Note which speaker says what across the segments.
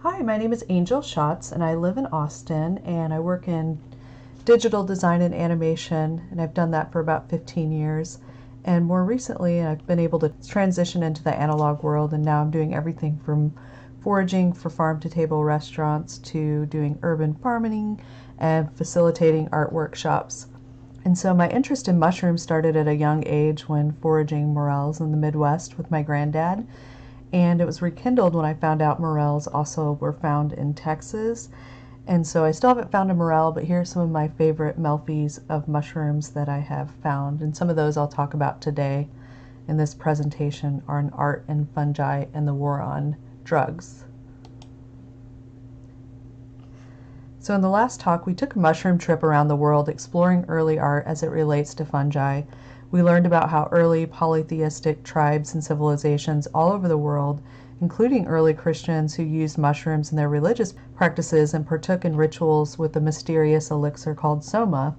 Speaker 1: Hi, my name is Angel Schatz and I live in Austin and I work in digital design and animation, and I've done that for about 15 years. And more recently I've been able to transition into the analog world, and now I'm doing everything from foraging for farm-to-table restaurants to doing urban farming and facilitating art workshops. And so my interest in mushrooms started at a young age when foraging morels in the Midwest with my granddad. And it was rekindled when I found out morels also were found in Texas. And so I still haven't found a morel, but here are some of my favorite melfies of mushrooms that I have found. And some of those I'll talk about today in this presentation are in art and fungi and the war on drugs. So in the last talk, we took a mushroom trip around the world exploring early art as it relates to fungi. We learned about how early polytheistic tribes and civilizations all over the world, including early Christians who used mushrooms in their religious practices and partook in rituals with a mysterious elixir called soma.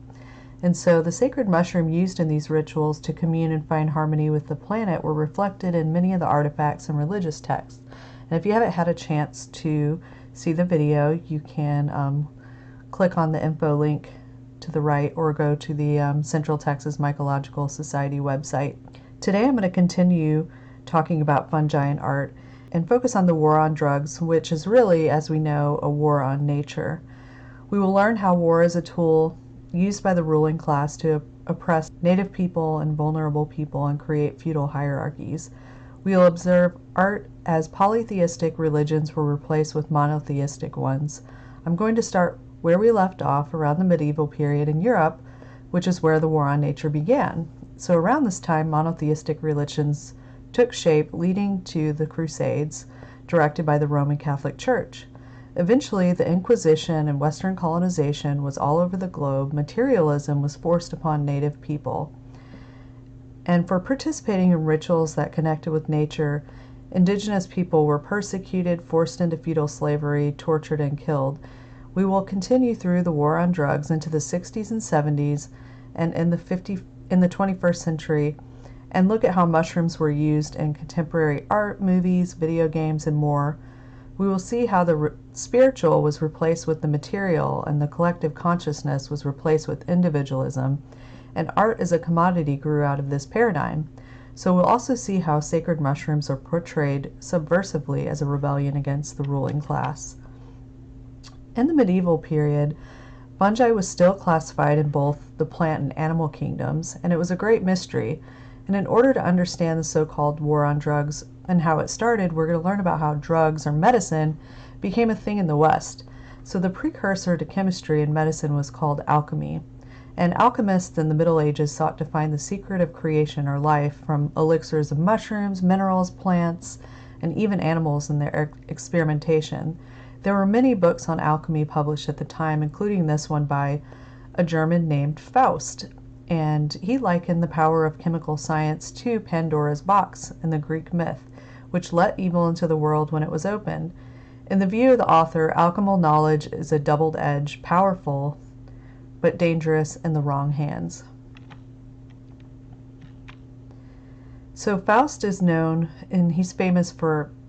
Speaker 1: And so the sacred mushroom used in these rituals to commune and find harmony with the planet were reflected in many of the artifacts and religious texts. And if you haven't had a chance to see the video, you can click on the info link to the right or go to the Central Texas Mycological Society website. Today I'm going to continue talking about fungi and art and focus on the war on drugs, which is really, as we know, a war on nature. We will learn how war is a tool used by the ruling class to oppress native people and vulnerable people and create feudal hierarchies. We will observe art as polytheistic religions were replaced with monotheistic ones. I'm going to start where we left off around the medieval period in Europe, which is where the war on nature began. So around this time, monotheistic religions took shape, leading to the crusades directed by the Roman Catholic Church. Eventually, the Inquisition and Western colonization was all over the globe. Materialism was forced upon native people. And for participating in rituals that connected with nature, indigenous people were persecuted, forced into feudal slavery, tortured, and killed. We will continue through the war on drugs into the 60s and 70s and in the 21st century, and look at how mushrooms were used in contemporary art, movies, video games, and more. We will see how the spiritual was replaced with the material and the collective consciousness was replaced with individualism, and art as a commodity grew out of this paradigm. So we'll also see how sacred mushrooms are portrayed subversively as a rebellion against the ruling class. In the medieval period, fungi was still classified in both the plant and animal kingdoms, and it was a great mystery. And in order to understand the so-called war on drugs and how it started, we're going to learn about how drugs or medicine became a thing in the West. So the precursor to chemistry and medicine was called alchemy. And alchemists in the Middle Ages sought to find the secret of creation or life from elixirs of mushrooms, minerals, plants, and even animals in their experimentation. There were many books on alchemy published at the time, including this one by a German named Faust, and he likened the power of chemical science to Pandora's box in the Greek myth, which let evil into the world when it was opened. In the view of the author, alchemical knowledge is a double-edged, powerful, but dangerous in the wrong hands. So Faust is known, and he's famous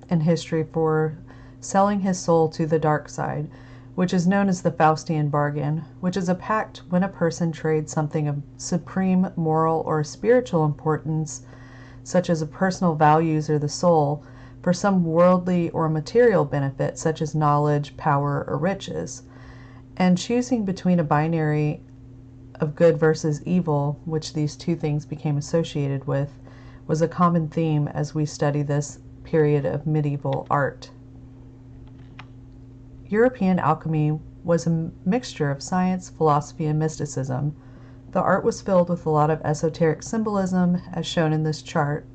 Speaker 1: in history for selling his soul to the dark side, which is known as the Faustian bargain, which is a pact when a person trades something of supreme moral or spiritual importance, such as personal values or the soul, for some worldly or material benefit, such as knowledge, power, or riches. And choosing between a binary of good versus evil, which these two things became associated with, was a common theme as we study this period of medieval art. European alchemy was a mixture of science, philosophy, and mysticism. The art was filled with a lot of esoteric symbolism, as shown in this chart,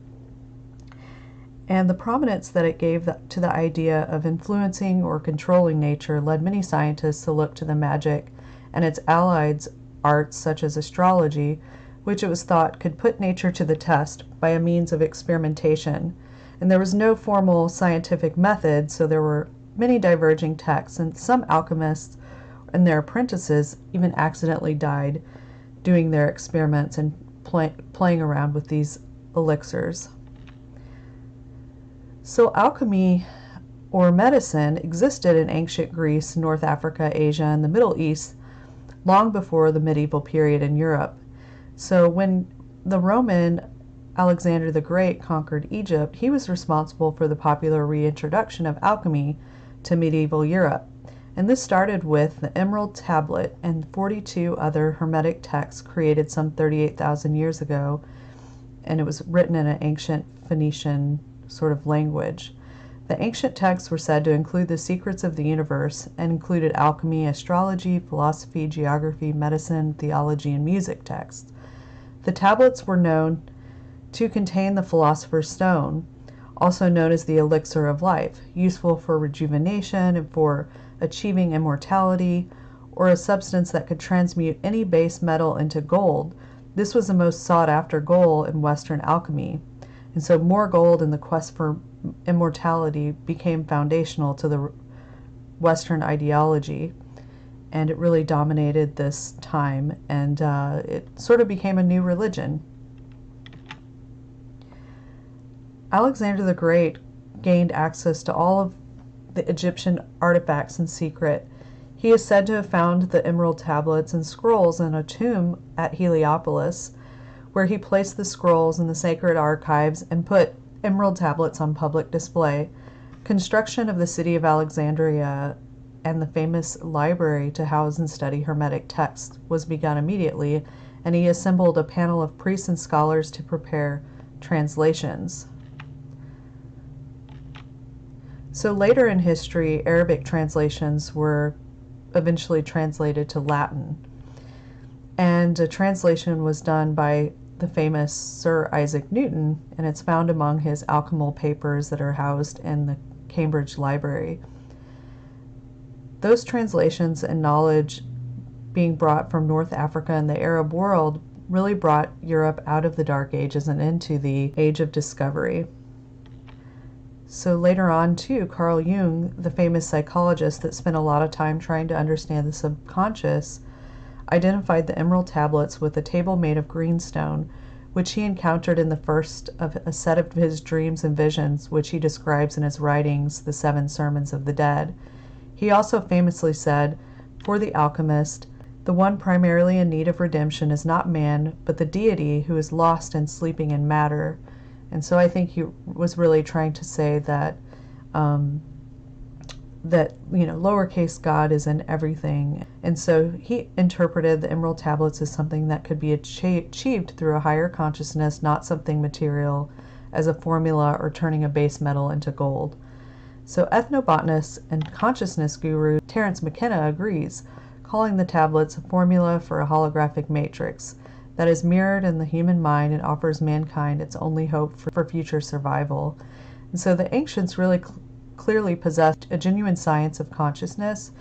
Speaker 1: and the prominence that it gave to the idea of influencing or controlling nature led many scientists to look to the magic and its allied arts such as astrology, which it was thought could put nature to the test by a means of experimentation. And there was no formal scientific method, so there were many diverging texts, and some alchemists and their apprentices even accidentally died doing their experiments and playing around with these elixirs. So alchemy or medicine existed in ancient Greece, North Africa, Asia, and the Middle East long before the medieval period in Europe. So when the Roman Alexander the Great conquered Egypt, he was responsible for the popular reintroduction of alchemy to medieval Europe. And this started with the Emerald Tablet and 42 other Hermetic texts created some 38,000 years ago, and it was written in an ancient Phoenician sort of language. The ancient texts were said to include the secrets of the universe and included alchemy, astrology, philosophy, geography, medicine, theology, and music texts. The tablets were known to contain the Philosopher's Stone, also known as the elixir of life, useful for rejuvenation and for achieving immortality, or a substance that could transmute any base metal into gold. This was the most sought after goal in Western alchemy, and so more gold in the quest for immortality became foundational to the Western ideology, and it really dominated this time, and it sort of became a new religion. Alexander the Great gained access to all of the Egyptian artifacts in secret. He is said to have found the emerald tablets and scrolls in a tomb at Heliopolis, where he placed the scrolls in the sacred archives and put emerald tablets on public display. Construction of the city of Alexandria and the famous library to house and study Hermetic texts was begun immediately, and he assembled a panel of priests and scholars to prepare translations. So later in history, Arabic translations were eventually translated to Latin, and a translation was done by the famous Sir Isaac Newton, and it's found among his alchemical papers that are housed in the Cambridge Library. Those translations and knowledge being brought from North Africa and the Arab world really brought Europe out of the Dark Ages and into the Age of Discovery. So later on, too, Carl Jung, the famous psychologist that spent a lot of time trying to understand the subconscious, identified the emerald tablets with a table made of greenstone, which he encountered in the first of a set of his dreams and visions, which he describes in his writings, The Seven Sermons of the Dead. He also famously said, for the alchemist, the one primarily in need of redemption is not man, but the deity who is lost and sleeping in matter. And so I think he was really trying to say that lowercase God is in everything. And so he interpreted the emerald tablets as something that could be achieved through a higher consciousness, not something material, as a formula or turning a base metal into gold. So ethnobotanist and consciousness guru Terence McKenna agrees, calling the tablets a formula for a holographic matrix that is mirrored in the human mind and offers mankind its only hope for future survival. And so the ancients really clearly possessed a genuine science of consciousness,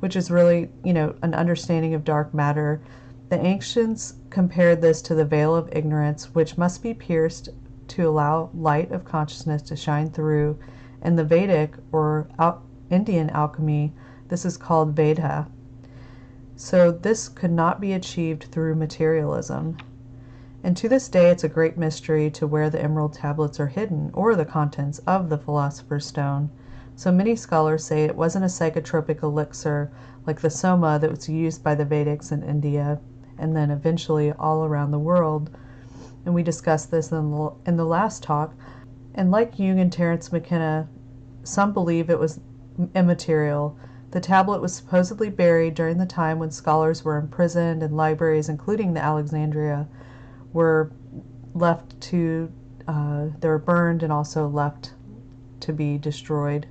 Speaker 1: which is really, an understanding of dark matter. The ancients compared this to the veil of ignorance, which must be pierced to allow light of consciousness to shine through. In the Vedic or Indian alchemy, this is called Veda. So this could not be achieved through materialism. And to this day, it's a great mystery to where the emerald tablets are hidden, or the contents of the Philosopher's Stone. So many scholars say it wasn't a psychotropic elixir like the soma that was used by the Vedics in India, and then eventually all around the world. And we discussed this in the last talk. And like Jung and Terence McKenna, some believe it was immaterial. The tablet was supposedly buried during the time when scholars were imprisoned and libraries, including the Alexandria, were left to, they were burned and also left to be destroyed.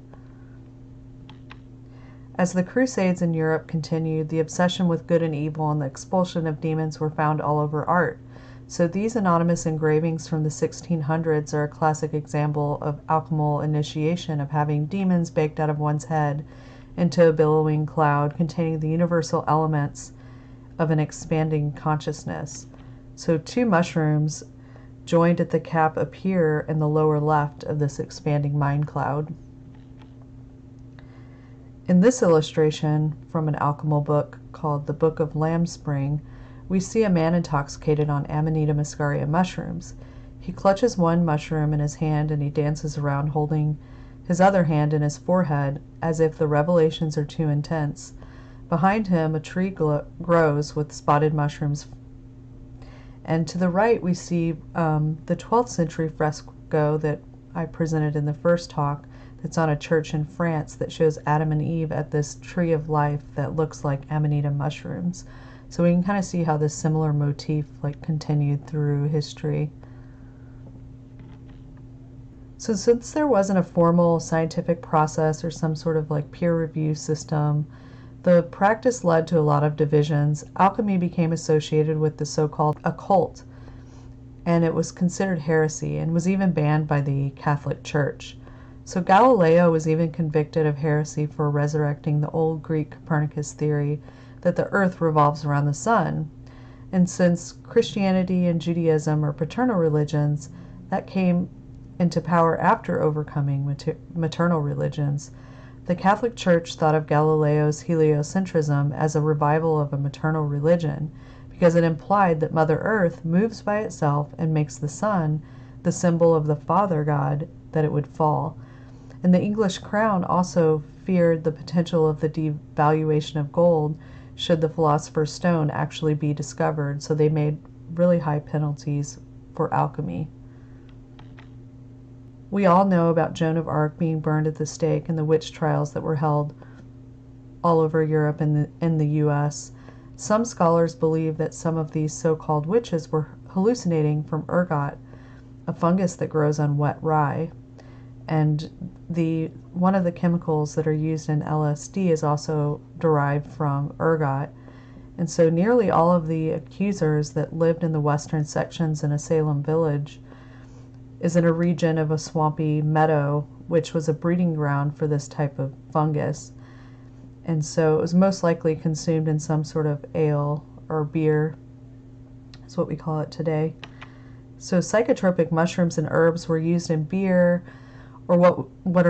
Speaker 1: As the Crusades in Europe continued, the obsession with good and evil and the expulsion of demons were found all over art. So these anonymous engravings from the 1600s are a classic example of alchemical initiation, of having demons baked out of one's head into a billowing cloud containing the universal elements of an expanding consciousness. So two mushrooms joined at the cap appear in the lower left of this expanding mind cloud. In this illustration from an alchemical book called The Book of Lambspring, we see a man intoxicated on Amanita muscaria mushrooms. He clutches one mushroom in his hand and he dances around holding his other hand in his forehead, as if the revelations are too intense. Behind him, a tree grows with spotted mushrooms. And to the right, we see the 12th century fresco that I presented in the first talk that's on a church in France that shows Adam and Eve at this tree of life that looks like amanita mushrooms. So we can kind of see how this similar motif continued through history. So since there wasn't a formal scientific process or some sort of peer review system, the practice led to a lot of divisions. Alchemy became associated with the so-called occult, and it was considered heresy and was even banned by the Catholic Church. So Galileo was even convicted of heresy for resurrecting the old Greek Copernicus theory that the earth revolves around the sun. And since Christianity and Judaism are paternal religions, that came into power after overcoming maternal religions. The Catholic Church thought of Galileo's heliocentrism as a revival of a maternal religion, because it implied that Mother Earth moves by itself and makes the sun the symbol of the Father God, that it would fall. And the English crown also feared the potential of the devaluation of gold should the Philosopher's Stone actually be discovered, so they made really high penalties for alchemy. We all know about Joan of Arc being burned at the stake and the witch trials that were held all over Europe and in the U.S. Some scholars believe that some of these so-called witches were hallucinating from ergot, a fungus that grows on wet rye. And one of the chemicals that are used in LSD is also derived from ergot. And so nearly all of the accusers that lived in the western sections in a Salem village is in a region of a swampy meadow, which was a breeding ground for this type of fungus. And so it was most likely consumed in some sort of ale or beer, is what we call it today. So psychotropic mushrooms and herbs were used in beer, or what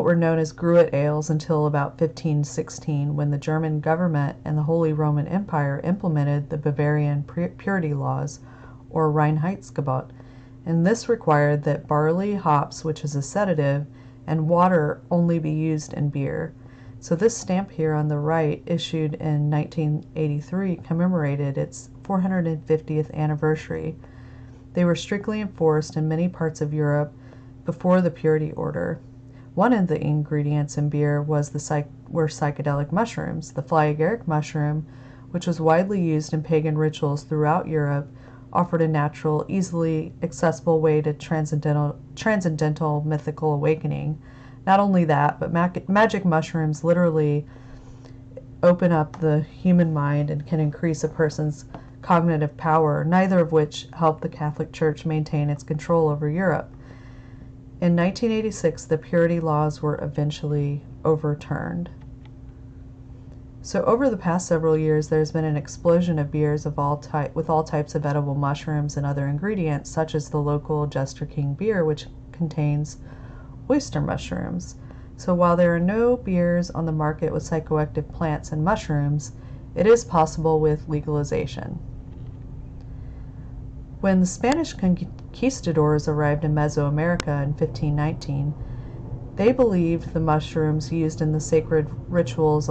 Speaker 1: were known as gruit ales, until about 1516, when the German government and the Holy Roman Empire implemented the Bavarian purity laws, or Reinheitsgebot. And this required that barley, hops, which is a sedative, and water only be used in beer. So this stamp here on the right, issued in 1983, commemorated its 450th anniversary. They were strictly enforced in many parts of Europe before the purity order. One of the ingredients in beer were psychedelic mushrooms. The fly-agaric mushroom, which was widely used in pagan rituals throughout Europe, offered a natural, easily accessible way to transcendental mythical awakening. Not only that, but magic mushrooms literally open up the human mind and can increase a person's cognitive power, neither of which helped the Catholic Church maintain its control over Europe. In 1986, the purity laws were eventually overturned. So over the past several years, there's been an explosion of beers with all types of edible mushrooms and other ingredients, such as the local Jester King beer, which contains oyster mushrooms. So while there are no beers on the market with psychoactive plants and mushrooms, it is possible with legalization. When the Spanish conquistadors arrived in Mesoamerica in 1519, they believed the mushrooms used in the sacred rituals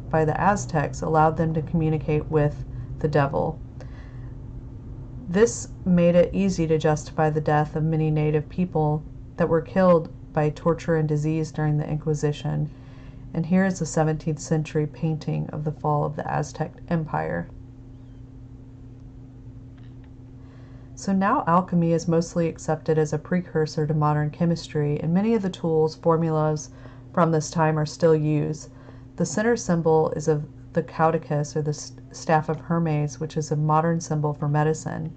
Speaker 1: by the Aztecs allowed them to communicate with the devil. This made it easy to justify the death of many native people that were killed by torture and disease during the Inquisition. And here is a 17th century painting of the fall of the Aztec Empire. So now alchemy is mostly accepted as a precursor to modern chemistry, and many of the tools, formulas from this time are still used. The center symbol is of the caduceus, or the staff of Hermes, which is a modern symbol for medicine.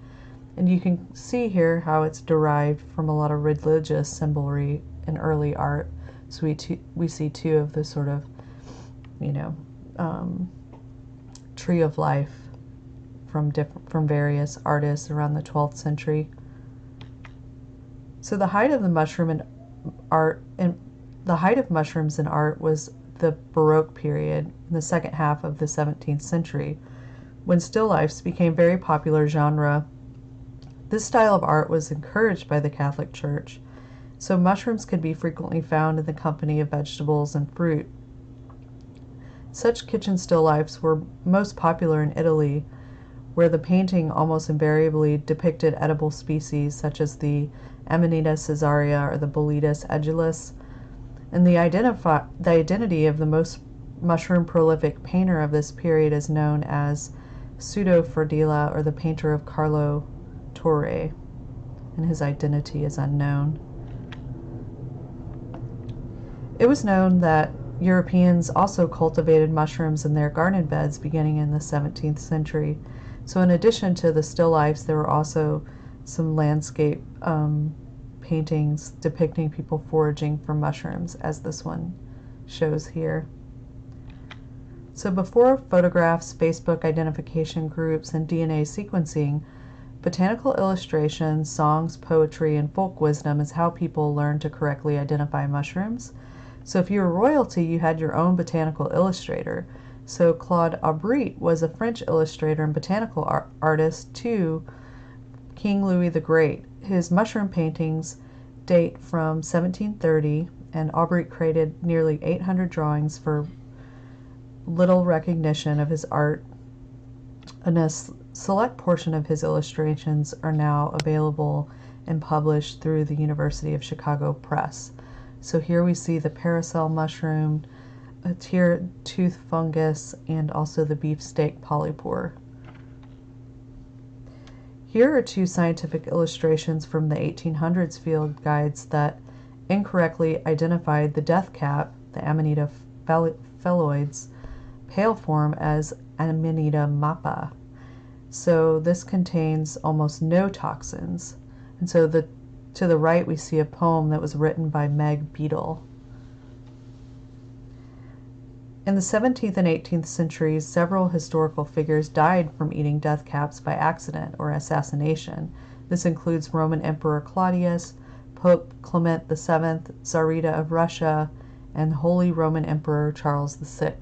Speaker 1: And you can see here how it's derived from a lot of religious symbolry in early art. So we see two of the sort of, tree of life from various artists around the 12th century. So the height of mushrooms in art was the Baroque period in the second half of the 17th century, when still lifes became a very popular genre. This style of art was encouraged by the Catholic Church, So mushrooms could be frequently found in the company of vegetables and fruit. Such kitchen still lifes were most popular in Italy, where the painting almost invariably depicted edible species such as the Amanita caesarea or the Boletus edulis, and the identity of the most mushroom prolific painter of this period is known as Pseudo Ferdila, or the painter of Carlo Torre, and his identity is unknown. It was known that Europeans also cultivated mushrooms in their garden beds beginning in the 17th century. So in addition to the still lifes, there were also some landscape paintings depicting people foraging for mushrooms, as this one shows here. So before photographs, Facebook identification groups, and DNA sequencing, botanical illustration, songs, poetry, and folk wisdom is how people learned to correctly identify mushrooms. So if you were royalty, you had your own botanical illustrator. So Claude Aubry was a French illustrator and botanical artist to King Louis the Great. His mushroom paintings date from 1730, and Aubry created nearly 800 drawings for little recognition of his art, and a select portion of his illustrations are now available and published through the University of Chicago Press. So here we see the parasol mushroom, a tear-tooth fungus, and also the beefsteak polypore. Here are two scientific illustrations from the 1800s field guides that incorrectly identified the death cap, the Amanita phalloides, pale form as Amanita mappa. So this contains almost no toxins. And so to the right we see a poem that was written by Meg Beadle. In the 17th and 18th centuries, several historical figures died from eating death caps by accident or assassination. This includes Roman Emperor Claudius, Pope Clement VII, Tsarita of Russia, and Holy Roman Emperor Charles VI.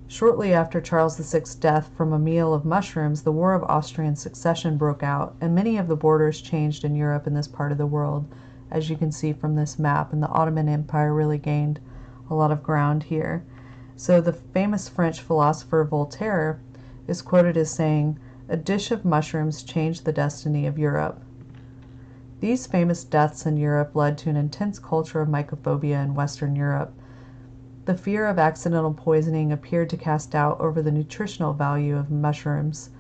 Speaker 1: Shortly after Charles VI's death from a meal of mushrooms, the War of Austrian Succession broke out, and many of the borders changed in Europe in this part of the world, as you can see from this map, and the Ottoman Empire really gained a lot of ground here. So the famous French philosopher Voltaire is quoted as saying, "A dish of mushrooms changed the destiny of Europe." These famous deaths in Europe led to an intense culture of mycophobia in Western Europe. The fear of accidental poisoning appeared to cast doubt over the nutritional value of mushrooms.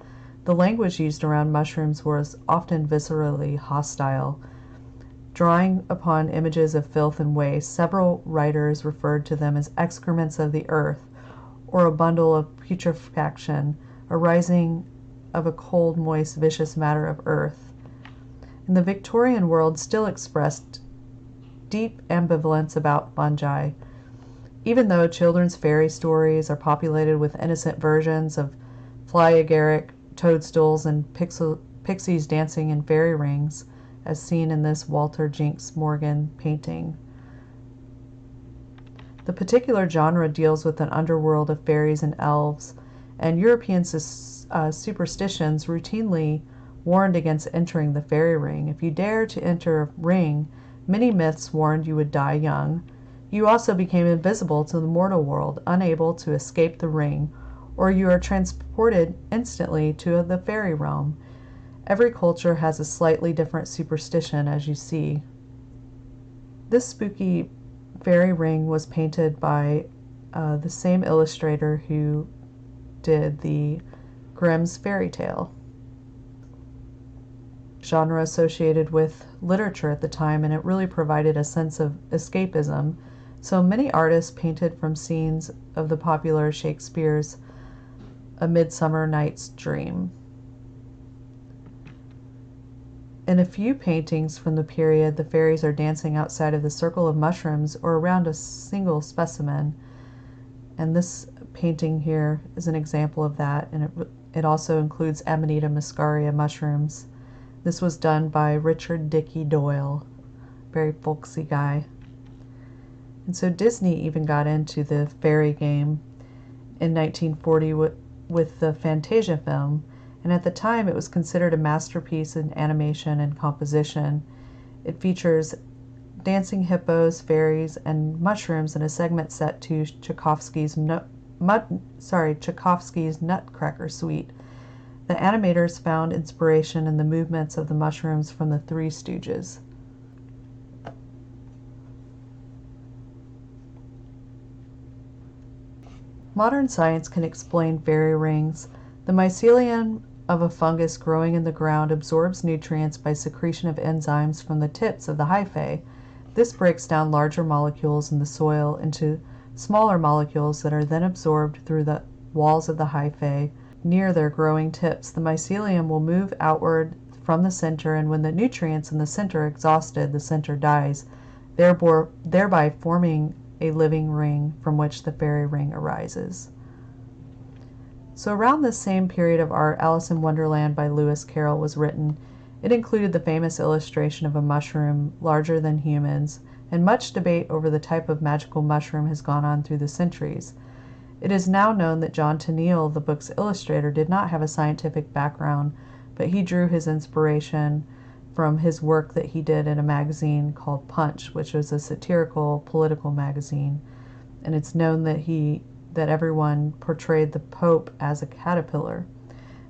Speaker 1: The language used around mushrooms was often viscerally hostile. Drawing upon images of filth and waste, several writers referred to them as excrements of the earth, or a bundle of putrefaction arising of a cold, moist, vicious matter of earth. And the Victorian world still expressed deep ambivalence about fungi. Even though children's fairy stories are populated with innocent versions of fly agaric, toadstools, and pixies dancing in fairy rings, as seen in this Walter Jinks Morgan painting. The particular genre deals with an underworld of fairies and elves, and European superstitions routinely warned against entering the fairy ring. If you dare to enter a ring, many myths warned you would die young. You also became invisible to the mortal world, unable to escape the ring, or you are transported instantly to the fairy realm. Every culture has a slightly different superstition, as you see. This spooky fairy ring was painted by the same illustrator who did the Grimm's fairy tale. Genre associated with literature at the time, and it really provided a sense of escapism. So many artists painted from scenes of the popular Shakespeare's A Midsummer Night's Dream. In a few paintings from the period, the fairies are dancing outside of the circle of mushrooms or around a single specimen. And this painting here is an example of that, and it also includes Amanita muscaria mushrooms. This was done by Richard Dickey Doyle, very folksy guy. And so Disney even got into the fairy game in 1940 with the Fantasia film, and at the time it was considered a masterpiece in animation and composition. It features dancing hippos, fairies, and mushrooms in a segment set to Tchaikovsky's Nutcracker Suite. The animators found inspiration in the movements of the mushrooms from the Three Stooges. Modern science can explain fairy rings. The mycelium of a fungus growing in the ground absorbs nutrients by secretion of enzymes from the tips of the hyphae. This breaks down larger molecules in the soil into smaller molecules that are then absorbed through the walls of the hyphae near their growing tips. The mycelium will move outward from the center, and when the nutrients in the center are exhausted, the center dies, thereby forming a living ring from which the fairy ring arises. So around this same period of art, Alice in Wonderland by Lewis Carroll was written. It included the famous illustration of a mushroom larger than humans, and much debate over the type of magical mushroom has gone on through the centuries. It is now known that John Tenniel, the book's illustrator, did not have a scientific background, but he drew his inspiration from his work that he did in a magazine called Punch, which was a satirical political magazine. And it's known that everyone portrayed the Pope as a caterpillar.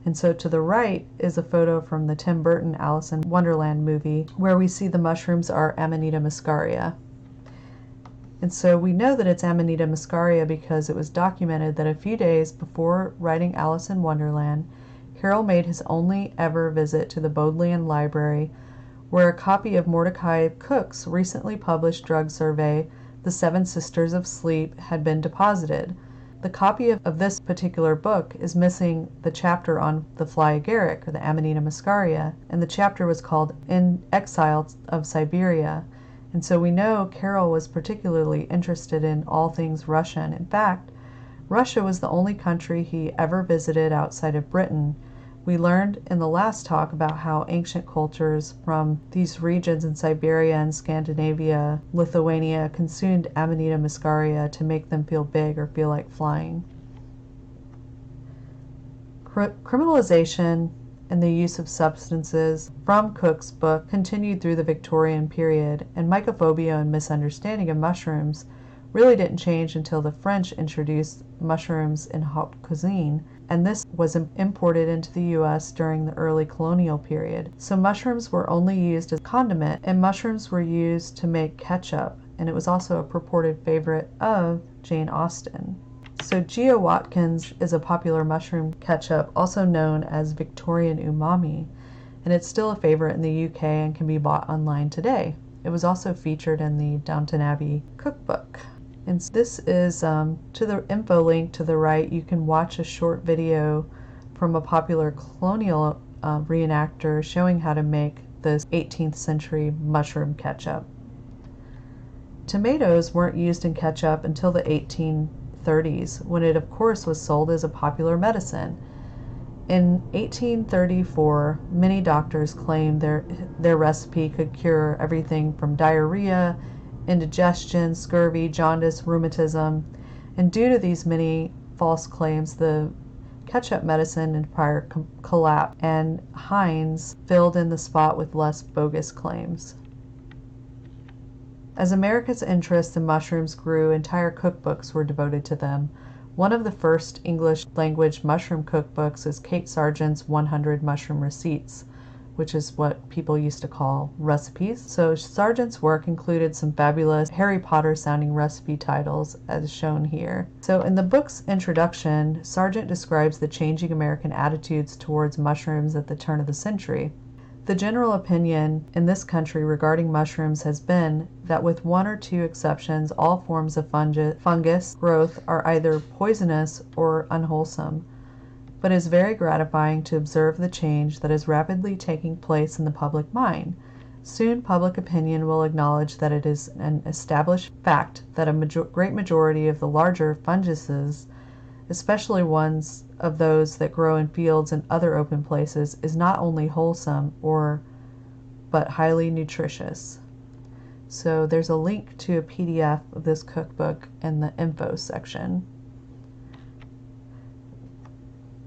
Speaker 1: And so to the right is a photo from the Tim Burton Alice in Wonderland movie, where we see the mushrooms are Amanita muscaria. And so we know that it's Amanita muscaria because it was documented that a few days before writing Alice in Wonderland, Carroll made his only ever visit to the Bodleian Library, where a copy of Mordecai Cook's recently published drug survey, The Seven Sisters of Sleep, had been deposited. The copy of this particular book is missing the chapter on the fly agaric, or the Amanita muscaria, and the chapter was called In Exile of Siberia. And so we know Carroll was particularly interested in all things Russian. In fact, Russia was the only country he ever visited outside of Britain. We learned in the last talk about how ancient cultures from these regions in Siberia and Scandinavia, Lithuania, consumed Amanita muscaria to make them feel big or feel like flying. Criminalization and the use of substances from Cook's book continued through the Victorian period, and mycophobia and misunderstanding of mushrooms really didn't change until the French introduced mushrooms in haute cuisine, and this was imported into the U.S. during the early colonial period. So mushrooms were only used as condiment, and mushrooms were used to make ketchup, and it was also a purported favorite of Jane Austen. So Geo Watkins is a popular mushroom ketchup, also known as Victorian umami, and it's still a favorite in the UK and can be bought online today. It was also featured in the Downton Abbey cookbook. And this is to the info link to the right. You can watch a short video from a popular colonial reenactor showing how to make this 18th century mushroom ketchup. Tomatoes weren't used in ketchup until the 1830s, when it of course was sold as a popular medicine. In 1834, many doctors claimed their recipe could cure everything from diarrhea, indigestion, scurvy, jaundice, rheumatism, and due to these many false claims, the ketchup medicine empire collapsed, and Heinz filled in the spot with less bogus claims. As America's interest in mushrooms grew, entire cookbooks were devoted to them. One of the first English-language mushroom cookbooks is Kate Sargent's 100 Mushroom Receipts, which is what people used to call recipes. So Sargent's work included some fabulous Harry Potter-sounding recipe titles, as shown here. So in the book's introduction, Sargent describes the changing American attitudes towards mushrooms at the turn of the century. The general opinion in this country regarding mushrooms has been that, with one or two exceptions, all forms of fungus growth are either poisonous or unwholesome. But it is very gratifying to observe the change that is rapidly taking place in the public mind. Soon public opinion will acknowledge that it is an established fact that a great majority of the larger funguses, especially ones of those that grow in fields and other open places, is not only wholesome but highly nutritious. So there's a link to a PDF of this cookbook in the info section.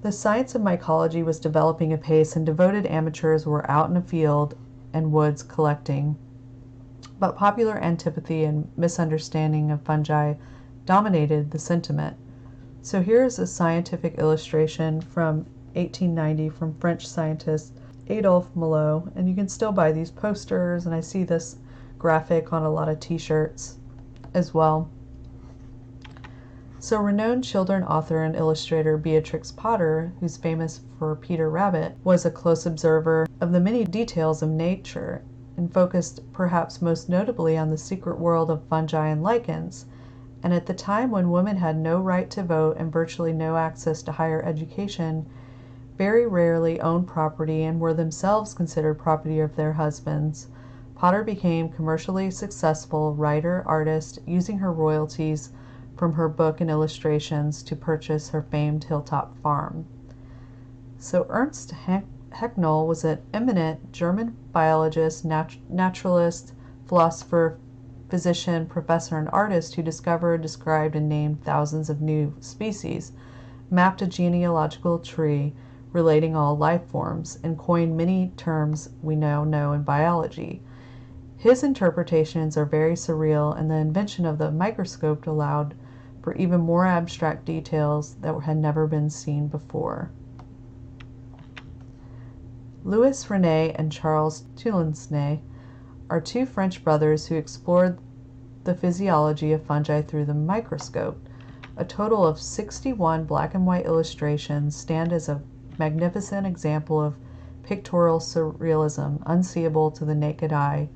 Speaker 1: The science of mycology was developing apace, and devoted amateurs were out in a field and woods collecting. But popular antipathy and misunderstanding of fungi dominated the sentiment. So here is a scientific illustration from 1890 from French scientist Adolphe Malot, and you can still buy these posters, and I see this graphic on a lot of t-shirts as well. So renowned children author and illustrator Beatrix Potter, who's famous for Peter Rabbit, was a close observer of the many details of nature and focused perhaps most notably on the secret world of fungi and lichens. And at the time when women had no right to vote and virtually no access to higher education, very rarely owned property, and were themselves considered property of their husbands, Potter became commercially successful writer, artist, using her royalties from her book and illustrations to purchase her famed hilltop farm. So Ernst Haeckel was an eminent German biologist, naturalist, philosopher, physician, professor, and artist who discovered, described, and named thousands of new species, mapped a genealogical tree relating all life forms, and coined many terms we now know in biology. His interpretations are very surreal, and the invention of the microscope allowed for even more abstract details that had never been seen before. Louis René and Charles Toulonsnais are two French brothers who explored the physiology of fungi through the microscope. A total of 61 black and white illustrations stand as a magnificent example of pictorial surrealism, unseeable to the naked eye.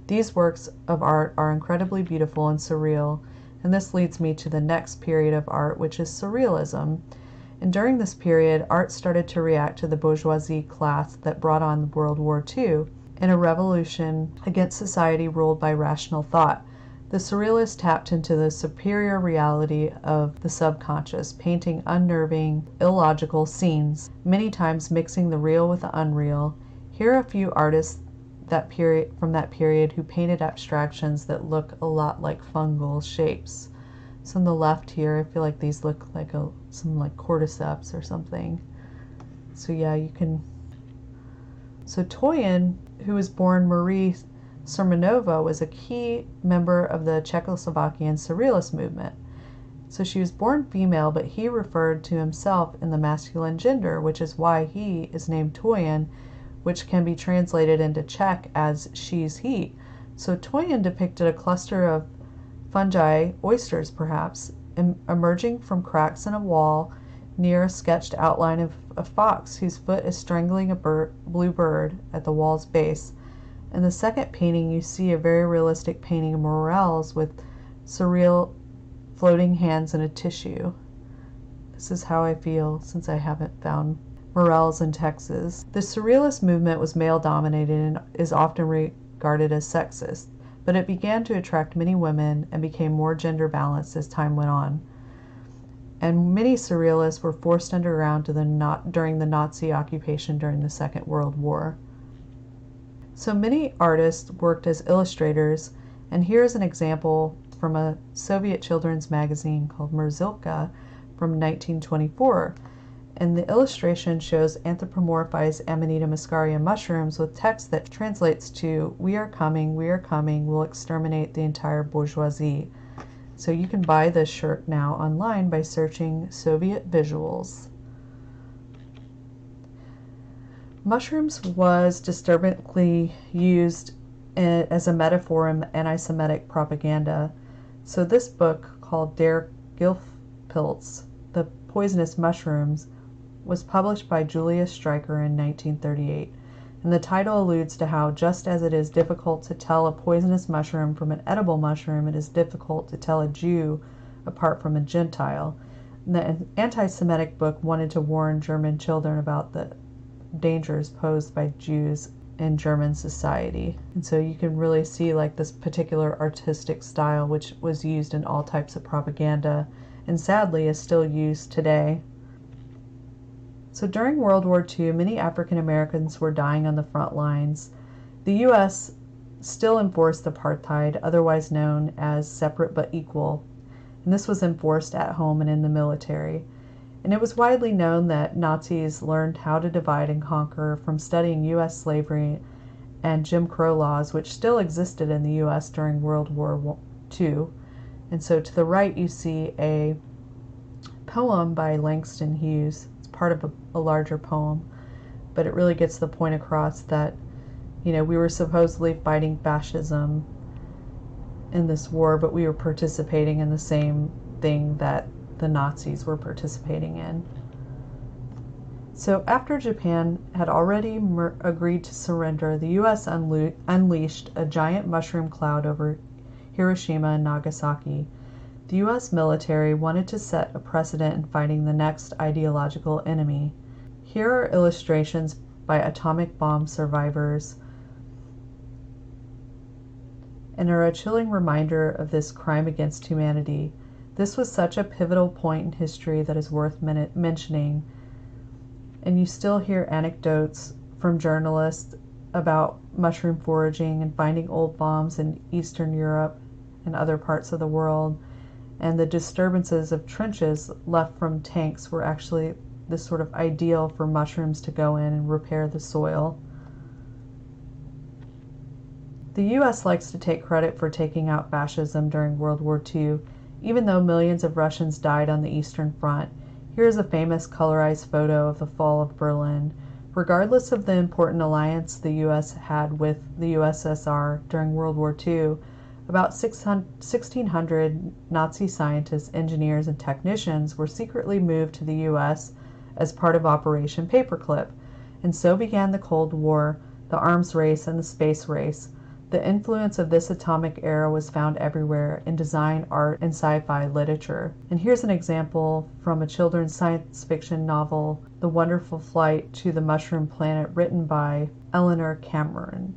Speaker 1: These works of art are incredibly beautiful and surreal, and this leads me to the next period of art, which is surrealism. And during this period, art started to react to the bourgeoisie class that brought on World War II in a revolution against society ruled by rational thought. The surrealists tapped into the superior reality of the subconscious, painting unnerving, illogical scenes, many times mixing the real with the unreal. Here are a few artists from that period who painted abstractions that look a lot like fungal shapes. So on the left here, I feel like these look like some like cordyceps or something. So yeah, you can. So Toyen, who was born Marie Sermonova, was a key member of the Czechoslovakian Surrealist movement. So she was born female, but he referred to himself in the masculine gender, which is why he is named Toyen, which can be translated into Czech as she's he. So Toyen depicted a cluster of fungi, oysters perhaps, emerging from cracks in a wall near a sketched outline of a fox whose foot is strangling a blue bird at the wall's base. In the second painting, you see a very realistic painting of morels with surreal floating hands in a tissue. This is how I feel since I haven't found morels in Texas. The surrealist movement was male-dominated and is often regarded as sexist, but it began to attract many women and became more gender-balanced as time went on. And many surrealists were forced underground during the Nazi occupation during the Second World War. So many artists worked as illustrators, and here's an example from a Soviet children's magazine called Merzilka from 1924. And the illustration shows anthropomorphized Amanita muscaria mushrooms with text that translates to, we are coming, we'll exterminate the entire bourgeoisie." So you can buy this shirt now online by searching Soviet visuals. Mushrooms was disturbingly used as a metaphor in anti-Semitic propaganda. So this book called Der Gifpilz, The Poisonous Mushrooms, was published by Julius Streicher in 1938, and the title alludes to how, just as it is difficult to tell a poisonous mushroom from an edible mushroom, it is difficult to tell a Jew apart from a Gentile. And the anti-Semitic book wanted to warn German children about the dangers posed by Jews in German society. And so you can really see like this particular artistic style, which was used in all types of propaganda and sadly is still used today. So during World War II, many African Americans were dying on the front lines. The U.S. still enforced apartheid, otherwise known as separate but equal, and this was enforced at home and in the military. And it was widely known that Nazis learned how to divide and conquer from studying U.S. slavery and Jim Crow laws, which still existed in the U.S. during World War II. And so to the right, you see a poem by Langston Hughes. It's part of a larger poem, but it really gets the point across that, we were supposedly fighting fascism in this war, but we were participating in the same thing that the Nazis were participating in. So after Japan had already agreed to surrender, the U.S. unleashed a giant mushroom cloud over Hiroshima and Nagasaki. The U.S. military wanted to set a precedent in fighting the next ideological enemy. Here are illustrations by atomic bomb survivors and are a chilling reminder of this crime against humanity. This was such a pivotal point in history that is worth mentioning, and you still hear anecdotes from journalists about mushroom foraging and finding old bombs in Eastern Europe and other parts of the world, and the disturbances of trenches left from tanks were actually this sort of ideal for mushrooms to go in and repair the soil. The U.S. likes to take credit for taking out fascism during World War II, even though millions of Russians died on the Eastern Front. Here is a famous colorized photo of the fall of Berlin. Regardless of the important alliance the U.S. had with the USSR during World War II, about 1,600 Nazi scientists, engineers, and technicians were secretly moved to the U.S. as part of Operation Paperclip, and so began the Cold War, the arms race, and the space race. The influence of this atomic era was found everywhere in design, art, and sci-fi literature. And here's an example from a children's science fiction novel, The Wonderful Flight to the Mushroom Planet, written by Eleanor Cameron.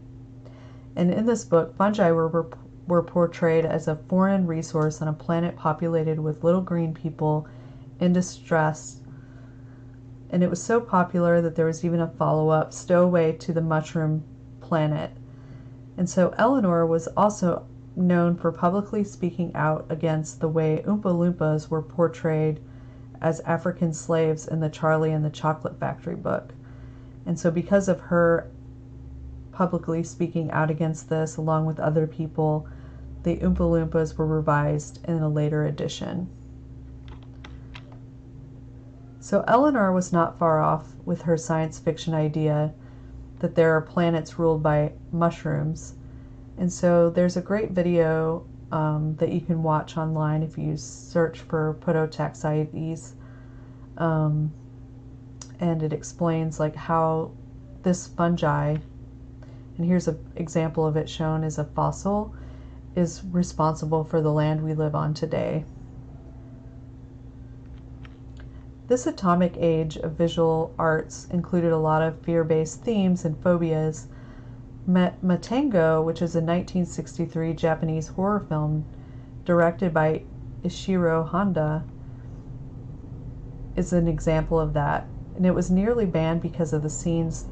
Speaker 1: And in this book, fungi were portrayed as a foreign resource on a planet populated with little green people in distress. And it was so popular that there was even a follow-up, Stowaway to the Mushroom Planet. And so Eleanor was also known for publicly speaking out against the way Oompa Loompas were portrayed as African slaves in the Charlie and the Chocolate Factory book. And so because of her publicly speaking out against this, along with other people, the Oompa Loompas were revised in a later edition. So Eleanor was not far off with her science fiction idea that there are planets ruled by mushrooms. And so there's a great video that you can watch online if you search for Prototaxides. And it explains like how this fungi, and here's an example of it shown as a fossil, is responsible for the land we live on today. This atomic age of visual arts included a lot of fear-based themes and phobias. Matango, which is a 1963 Japanese horror film directed by Ishiro Honda, is an example of that. And it was nearly banned because of the scenes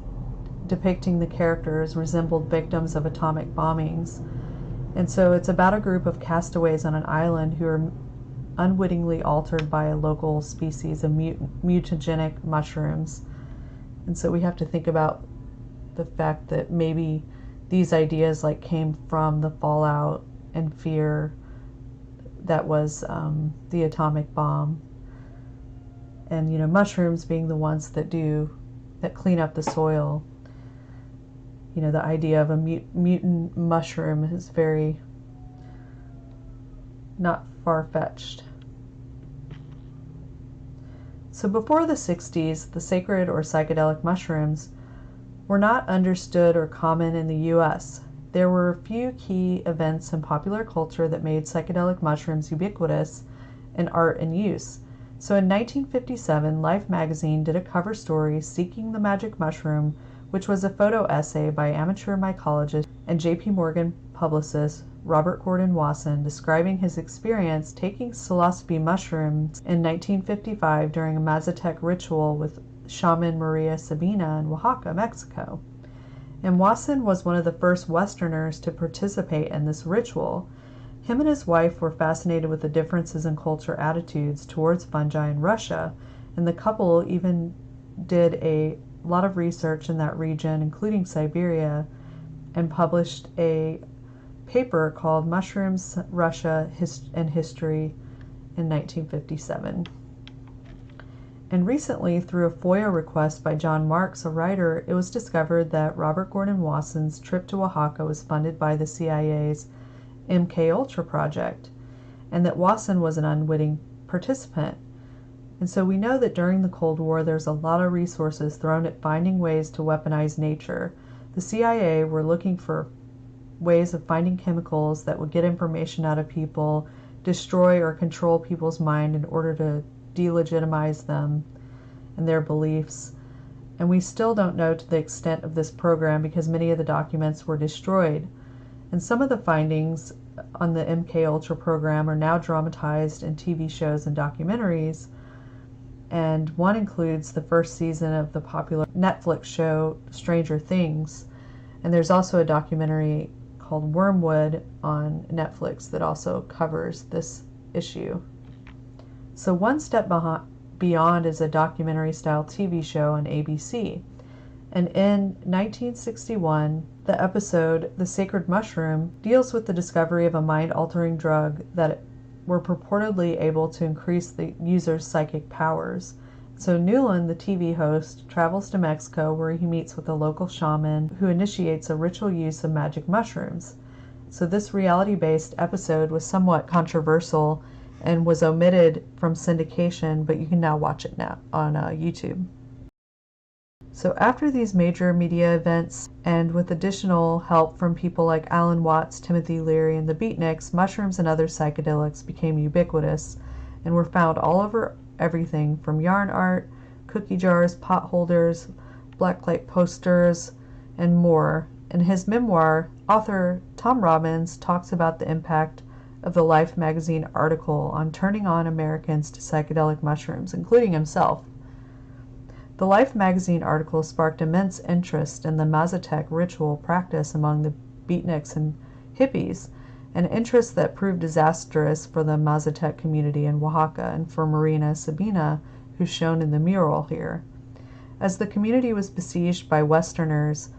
Speaker 1: depicting the characters resembled victims of atomic bombings. And so it's about a group of castaways on an island who are unwittingly altered by a local species of mutagenic mushrooms. And so we have to think about the fact that maybe these ideas like came from the fallout and fear that was the atomic bomb. And mushrooms being the ones that clean up the soil. The idea of a mutant mushroom is very not far-fetched. So before the 60s, the sacred or psychedelic mushrooms were not understood or common in the U.S. There were a few key events in popular culture that made psychedelic mushrooms ubiquitous in art and use. So in 1957, Life magazine did a cover story, Seeking the Magic Mushroom, which was a photo essay by amateur mycologist and J.P. Morgan publicist Robert Gordon Wasson describing his experience taking psilocybe mushrooms in 1955 during a Mazatec ritual with shaman Maria Sabina in Oaxaca, Mexico. And Wasson was one of the first Westerners to participate in this ritual. Him and his wife were fascinated with the differences in culture attitudes towards fungi in Russia And the couple even did a lot of research in that region, including Siberia, and published a paper called Mushrooms, Russia and History in 1957. And recently, through a FOIA request by John Marks, a writer, it was discovered that Robert Gordon Wasson's trip to Oaxaca was funded by the CIA's MKUltra project, and that Wasson was an unwitting participant. And so we know that during the Cold War, there's a lot of resources thrown at finding ways to weaponize nature. The CIA were looking for ways of finding chemicals that would get information out of people, destroy or control people's mind in order to delegitimize them and their beliefs. And we still don't know to the extent of this program because many of the documents were destroyed. And some of the findings on the MKUltra program are now dramatized in TV shows and documentaries. And one includes the first season of the popular Netflix show Stranger Things. And there's also a documentary called Wormwood on Netflix that also covers this issue. So One Step Beyond is a documentary-style TV show on ABC. And in 1961, the episode The Sacred Mushroom deals with the discovery of a mind-altering drug that were purportedly able to increase the user's psychic powers. So Newland, the TV host, travels to Mexico where he meets with a local shaman who initiates a ritual use of magic mushrooms. So this reality-based episode was somewhat controversial and was omitted from syndication, but you can now watch it now on YouTube. So after these major media events, and with additional help from people like Alan Watts, Timothy Leary, and the Beatniks, mushrooms and other psychedelics became ubiquitous and were found all over everything from yarn art, cookie jars, pot holders, blacklight posters, and more. In his memoir, author Tom Robbins talks about the impact of the Life magazine article on turning on Americans to psychedelic mushrooms, including himself. The Life magazine article sparked immense interest in the Mazatec ritual practice among the beatniks and hippies, an interest that proved disastrous for the Mazatec community in Oaxaca and for Marina Sabina, who's shown in the mural here. As the community was besieged by Westerners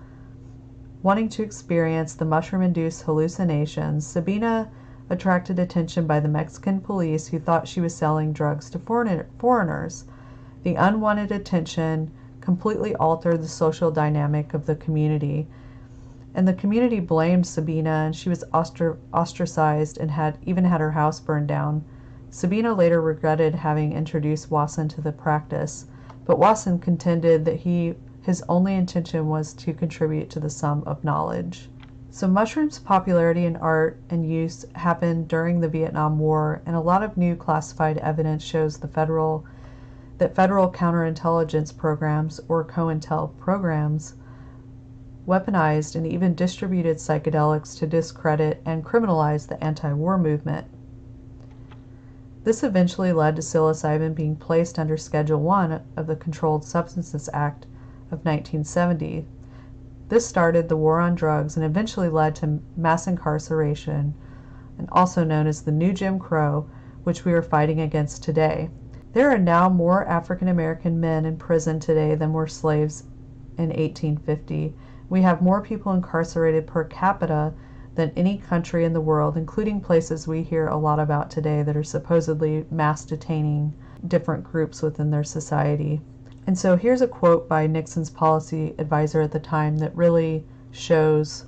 Speaker 1: wanting to experience the mushroom-induced hallucinations, Sabina attracted attention by the Mexican police who thought she was selling drugs to foreigners. The unwanted attention completely altered the social dynamic of the community, and the community blamed Sabina, and she was ostracized and even had her house burned down. Sabina later regretted having introduced Wasson to the practice, but Wasson contended that his only intention was to contribute to the sum of knowledge. So mushrooms' popularity in art and use happened during the Vietnam War, and a lot of new classified evidence shows that federal counterintelligence programs, or COINTEL programs, weaponized and even distributed psychedelics to discredit and criminalize the anti-war movement. This eventually led to psilocybin being placed under Schedule I of the Controlled Substances Act of 1970. This started the war on drugs and eventually led to mass incarceration, and also known as the New Jim Crow, which we are fighting against today. There are now more African American men in prison today than were slaves in 1850. We have more people incarcerated per capita than any country in the world, including places we hear a lot about today that are supposedly mass detaining different groups within their society. And so here's a quote by Nixon's policy advisor at the time that really shows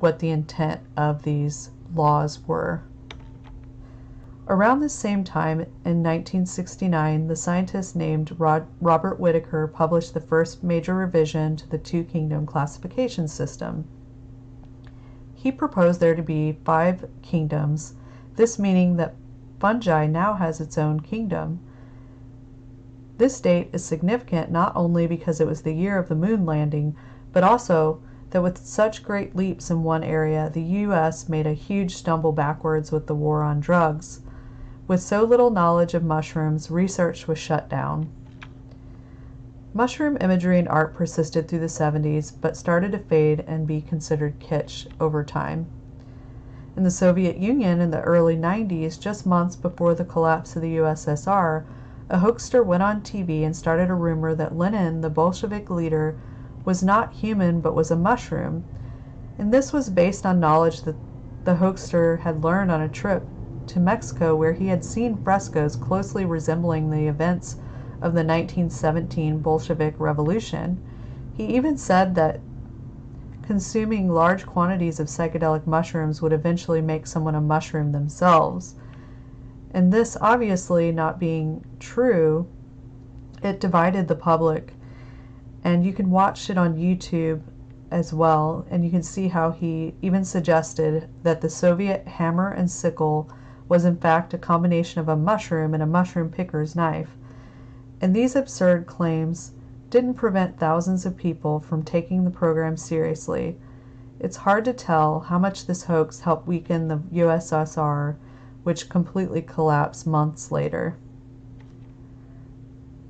Speaker 1: what the intent of these laws were. Around the same time, in 1969, the scientist named Robert Whitaker published the first major revision to the two-kingdom classification system. He proposed there to be 5 kingdoms, this meaning that fungi now has its own kingdom. This date is significant not only because it was the year of the moon landing, but also that with such great leaps in one area, the U.S. made a huge stumble backwards with the war on drugs. With so little knowledge of mushrooms, research was shut down. Mushroom imagery and art persisted through the 70s, but started to fade and be considered kitsch over time. In the Soviet Union in the early 90s, just months before the collapse of the USSR, a hoaxer went on TV and started a rumor that Lenin, the Bolshevik leader, was not human but was a mushroom. And this was based on knowledge that the hoaxer had learned on a trip to Mexico, where he had seen frescoes closely resembling the events of the 1917 Bolshevik Revolution. He even said that consuming large quantities of psychedelic mushrooms would eventually make someone a mushroom themselves. And this obviously not being true, it divided the public. And you can watch it on YouTube as well, and you can see how he even suggested that the Soviet hammer and sickle was in fact a combination of a mushroom and a mushroom picker's knife. And these absurd claims didn't prevent thousands of people from taking the program seriously. It's hard to tell how much this hoax helped weaken the USSR, which completely collapsed months later.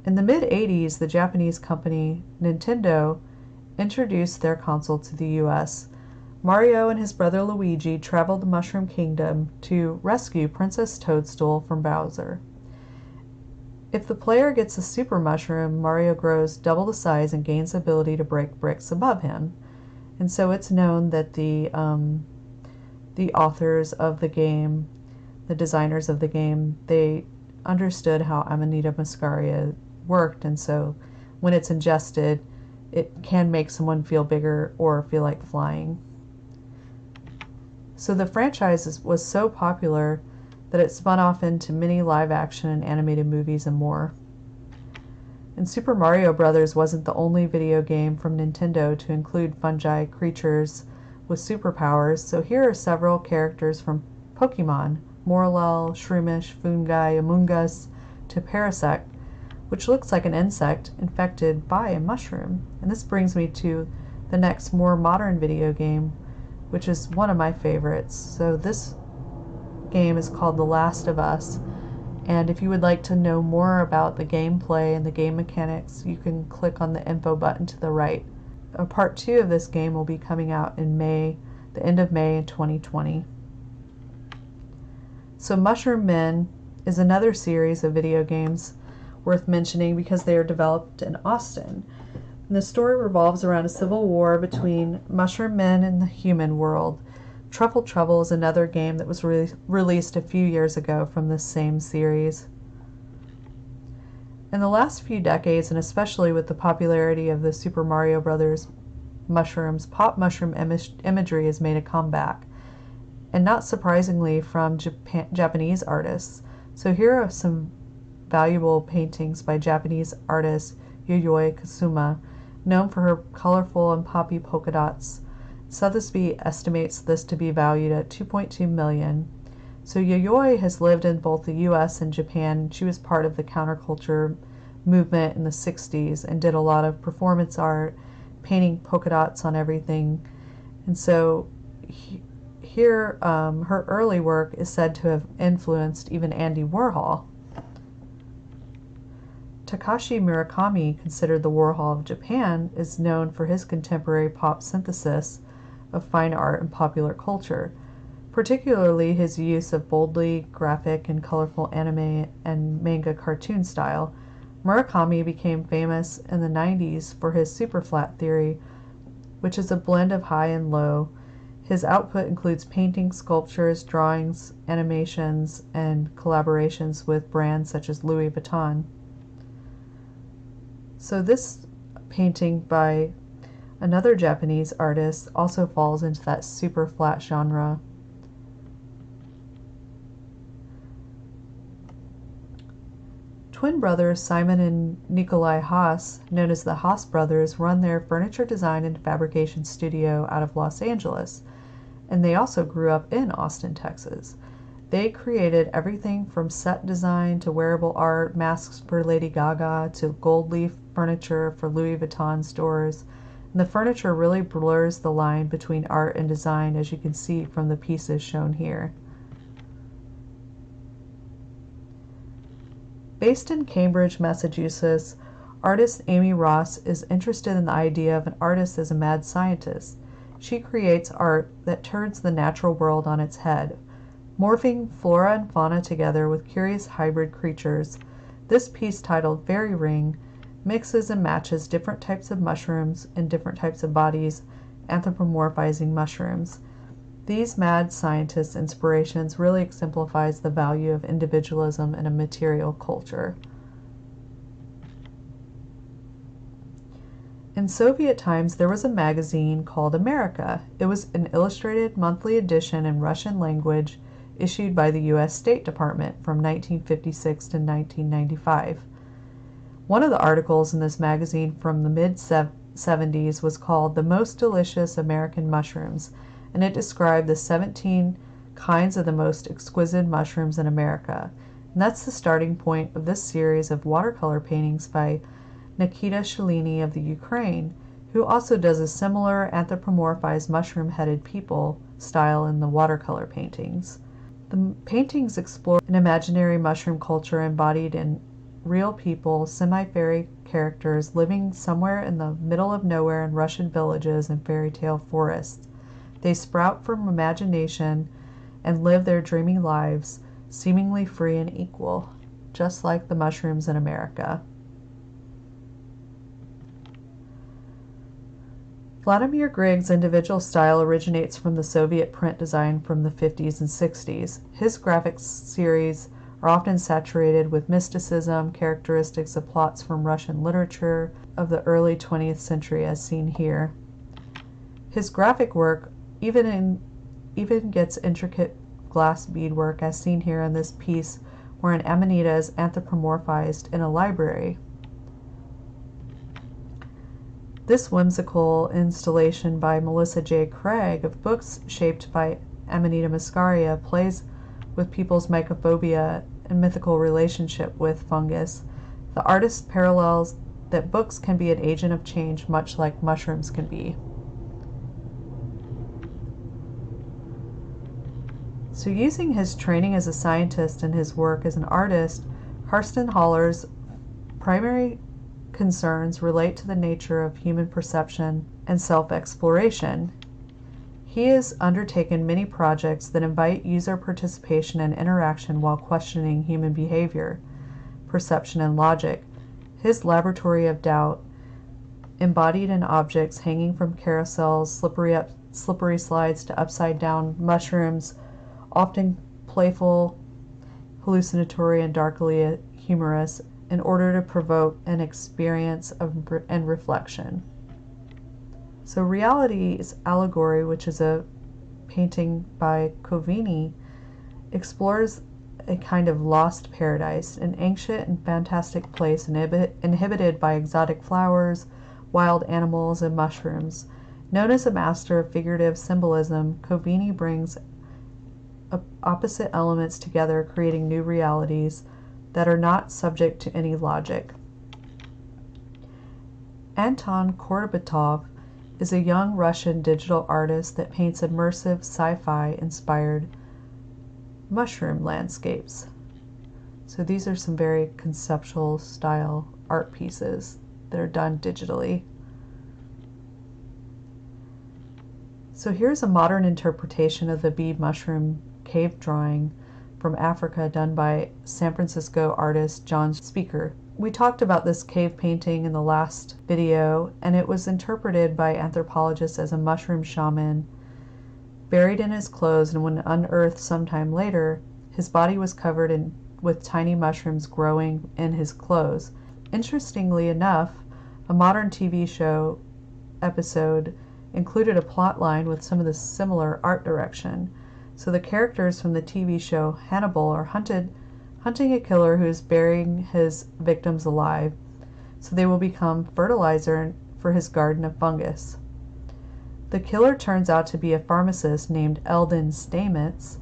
Speaker 1: In the mid-80s, the Japanese company Nintendo introduced their console to the US. Mario and his brother Luigi traveled the Mushroom Kingdom to rescue Princess Toadstool from Bowser. If the player gets a super mushroom, Mario grows double the size and gains the ability to break bricks above him. And so it's known that the authors of the game, the designers of the game, they understood how Amanita muscaria worked, and so when it's ingested, it can make someone feel bigger or feel like flying. So the franchise was so popular that it spun off into many live-action and animated movies and more. And Super Mario Bros. Wasn't the only video game from Nintendo to include fungi creatures with superpowers, so here are several characters from Pokemon: Morlul, Shroomish, Fungi, Among Us, to Parasect, which looks like an insect infected by a mushroom. And this brings me to the next more modern video game, which is one of my favorites. So this game is called The Last of Us, and if you would like to know more about the gameplay and the game mechanics, you can click on the info button to the right. Part 2 of this game will be coming out in May, the end of May in 2020. So Mushroom Men is another series of video games worth mentioning because they are developed in Austin. And the story revolves around a civil war between mushroom men and the human world. Truffle Trouble is another game that was released a few years ago from this same series. In the last few decades, and especially with the popularity of the Super Mario Bros. Mushrooms, pop mushroom imagery has made a comeback, and not surprisingly from Japanese artists. So here are some valuable paintings by Japanese artist Yayoi Kusama, known for her colorful and poppy polka dots. Sotheby's estimates this to be valued at $2.2 million. So Yayoi has lived in both the US and Japan. She was part of the counterculture movement in the 60s and did a lot of performance art, painting polka dots on everything. And so here, her early work is said to have influenced even Andy Warhol. Takashi Murakami, considered the Warhol of Japan, is known for his contemporary pop synthesis of fine art and popular culture, particularly his use of boldly graphic and colorful anime and manga cartoon style. Murakami became famous in the 90s for his superflat theory, which is a blend of high and low. His output includes paintings, sculptures, drawings, animations, and collaborations with brands such as Louis Vuitton. So this painting by another Japanese artist also falls into that super flat genre. Twin brothers Simon and Nikolai Haas, known as the Haas brothers, run their furniture design and fabrication studio out of Los Angeles, and they also grew up in Austin, Texas. They created everything from set design to wearable art, masks for Lady Gaga, to gold leaf furniture for Louis Vuitton stores. And the furniture really blurs the line between art and design, as you can see from the pieces shown here. Based in Cambridge, Massachusetts, artist Amy Ross is interested in the idea of an artist as a mad scientist. She creates art that turns the natural world on its head, morphing flora and fauna together with curious hybrid creatures. This piece, titled Fairy Ring, mixes and matches different types of mushrooms in different types of bodies, anthropomorphizing mushrooms. These mad scientist inspirations really exemplifies the value of individualism in a material culture. In Soviet times, there was a magazine called America. It was an illustrated monthly edition in Russian language issued by the U.S. State Department from 1956 to 1995. One of the articles in this magazine from the mid-70s was called The Most Delicious American Mushrooms, and it described the 17 kinds of the most exquisite mushrooms in America. And that's the starting point of this series of watercolor paintings by Nikita Shalini of the Ukraine, who also does a similar anthropomorphized mushroom-headed people style in the watercolor paintings. The paintings explore an imaginary mushroom culture embodied in real people, semi-fairy characters living somewhere in the middle of nowhere in Russian villages and fairy tale forests. They sprout from imagination and live their dreamy lives, seemingly free and equal, just like the mushrooms in America. Vladimir Grig's individual style originates from the Soviet print design from the 50s and 60s. His graphic series are often saturated with mysticism, characteristics of plots from Russian literature of the early 20th century as seen here. His graphic work even gets intricate glass beadwork as seen here in this piece where an amanita is anthropomorphized in a library. This whimsical installation by Melissa J. Craig of books shaped by Amanita muscaria plays with people's mycophobia and mythical relationship with fungus. The artist parallels that books can be an agent of change much like mushrooms can be. So using his training as a scientist and his work as an artist, Karsten Haller's primary concerns relate to the nature of human perception and self-exploration. He has undertaken many projects that invite user participation and interaction while questioning human behavior, perception, and logic. His laboratory of doubt, embodied in objects hanging from carousels, slippery slides to upside-down mushrooms, often playful, hallucinatory, and darkly humorous, in order to provoke an experience and reflection. So Reality's Allegory, which is a painting by Covini, explores a kind of lost paradise, an ancient and fantastic place inhabited by exotic flowers, wild animals, and mushrooms. Known as a master of figurative symbolism, Covini brings opposite elements together, creating new realities that are not subject to any logic. Anton Korbatov is a young Russian digital artist that paints immersive sci-fi inspired mushroom landscapes. So these are some very conceptual style art pieces that are done digitally. So here's a modern interpretation of the bead mushroom cave drawing from Africa done by San Francisco artist John Speaker. We talked about this cave painting in the last video, and it was interpreted by anthropologists as a mushroom shaman buried in his clothes, and when unearthed sometime later, his body was covered with tiny mushrooms growing in his clothes. Interestingly enough, a modern TV show episode included a plot line with some of the similar art direction. So the characters from the TV show Hannibal are hunting a killer who is burying his victims alive, so they will become fertilizer for his garden of fungus. The killer turns out to be a pharmacist named Eldon Stamets,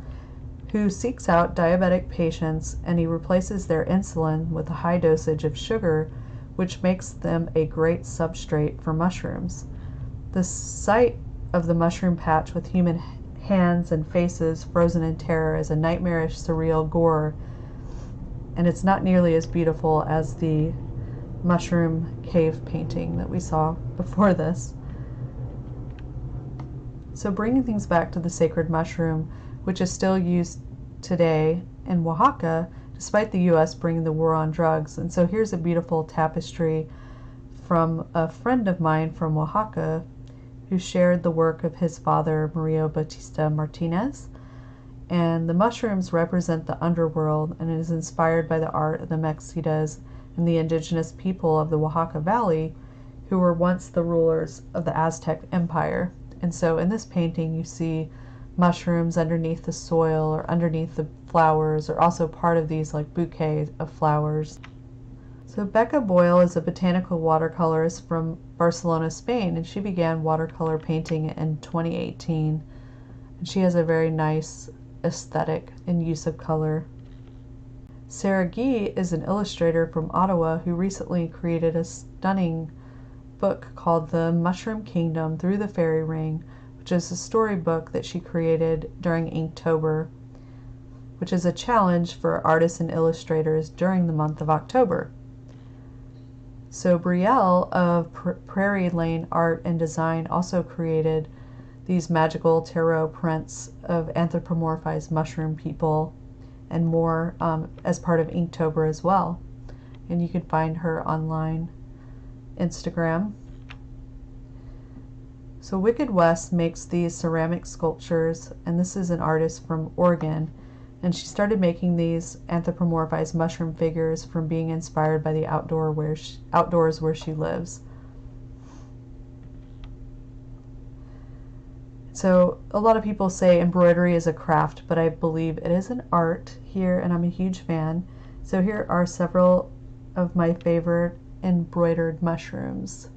Speaker 1: who seeks out diabetic patients, and he replaces their insulin with a high dosage of sugar, which makes them a great substrate for mushrooms. The sight of the mushroom patch with human hands and faces frozen in terror is a nightmarish, surreal gore, and it's not nearly as beautiful as the mushroom cave painting that we saw before this. So bringing things back to the sacred mushroom, which is still used today in Oaxaca despite the U.S. bringing the war on drugs. And so here's a beautiful tapestry from a friend of mine from Oaxaca who shared the work of his father, Mario Bautista Martinez. And the mushrooms represent the underworld, and it is inspired by the art of the Mexidas and the indigenous people of the Oaxaca Valley, who were once the rulers of the Aztec Empire. And so in this painting you see mushrooms underneath the soil or underneath the flowers, or also part of these like bouquets of flowers. So Becca Boyle is a botanical watercolorist from Barcelona, Spain, and she began watercolor painting in 2018. And she has a very nice aesthetic and use of color. Sarah Guy is an illustrator from Ottawa who recently created a stunning book called The Mushroom Kingdom Through the Fairy Ring, which is a storybook that she created during Inktober, which is a challenge for artists and illustrators during the month of October. So Brielle of Prairie Lane Art and Design also created these magical tarot prints of anthropomorphized mushroom people and more as part of Inktober as well. And you can find her online Instagram. So Wicked West makes these ceramic sculptures, and this is an artist from Oregon, and she started making these anthropomorphized mushroom figures from being inspired by the outdoors where she lives. So a lot of people say embroidery is a craft, but I believe it is an art here, and I'm a huge fan. So here are several of my favorite embroidered mushrooms.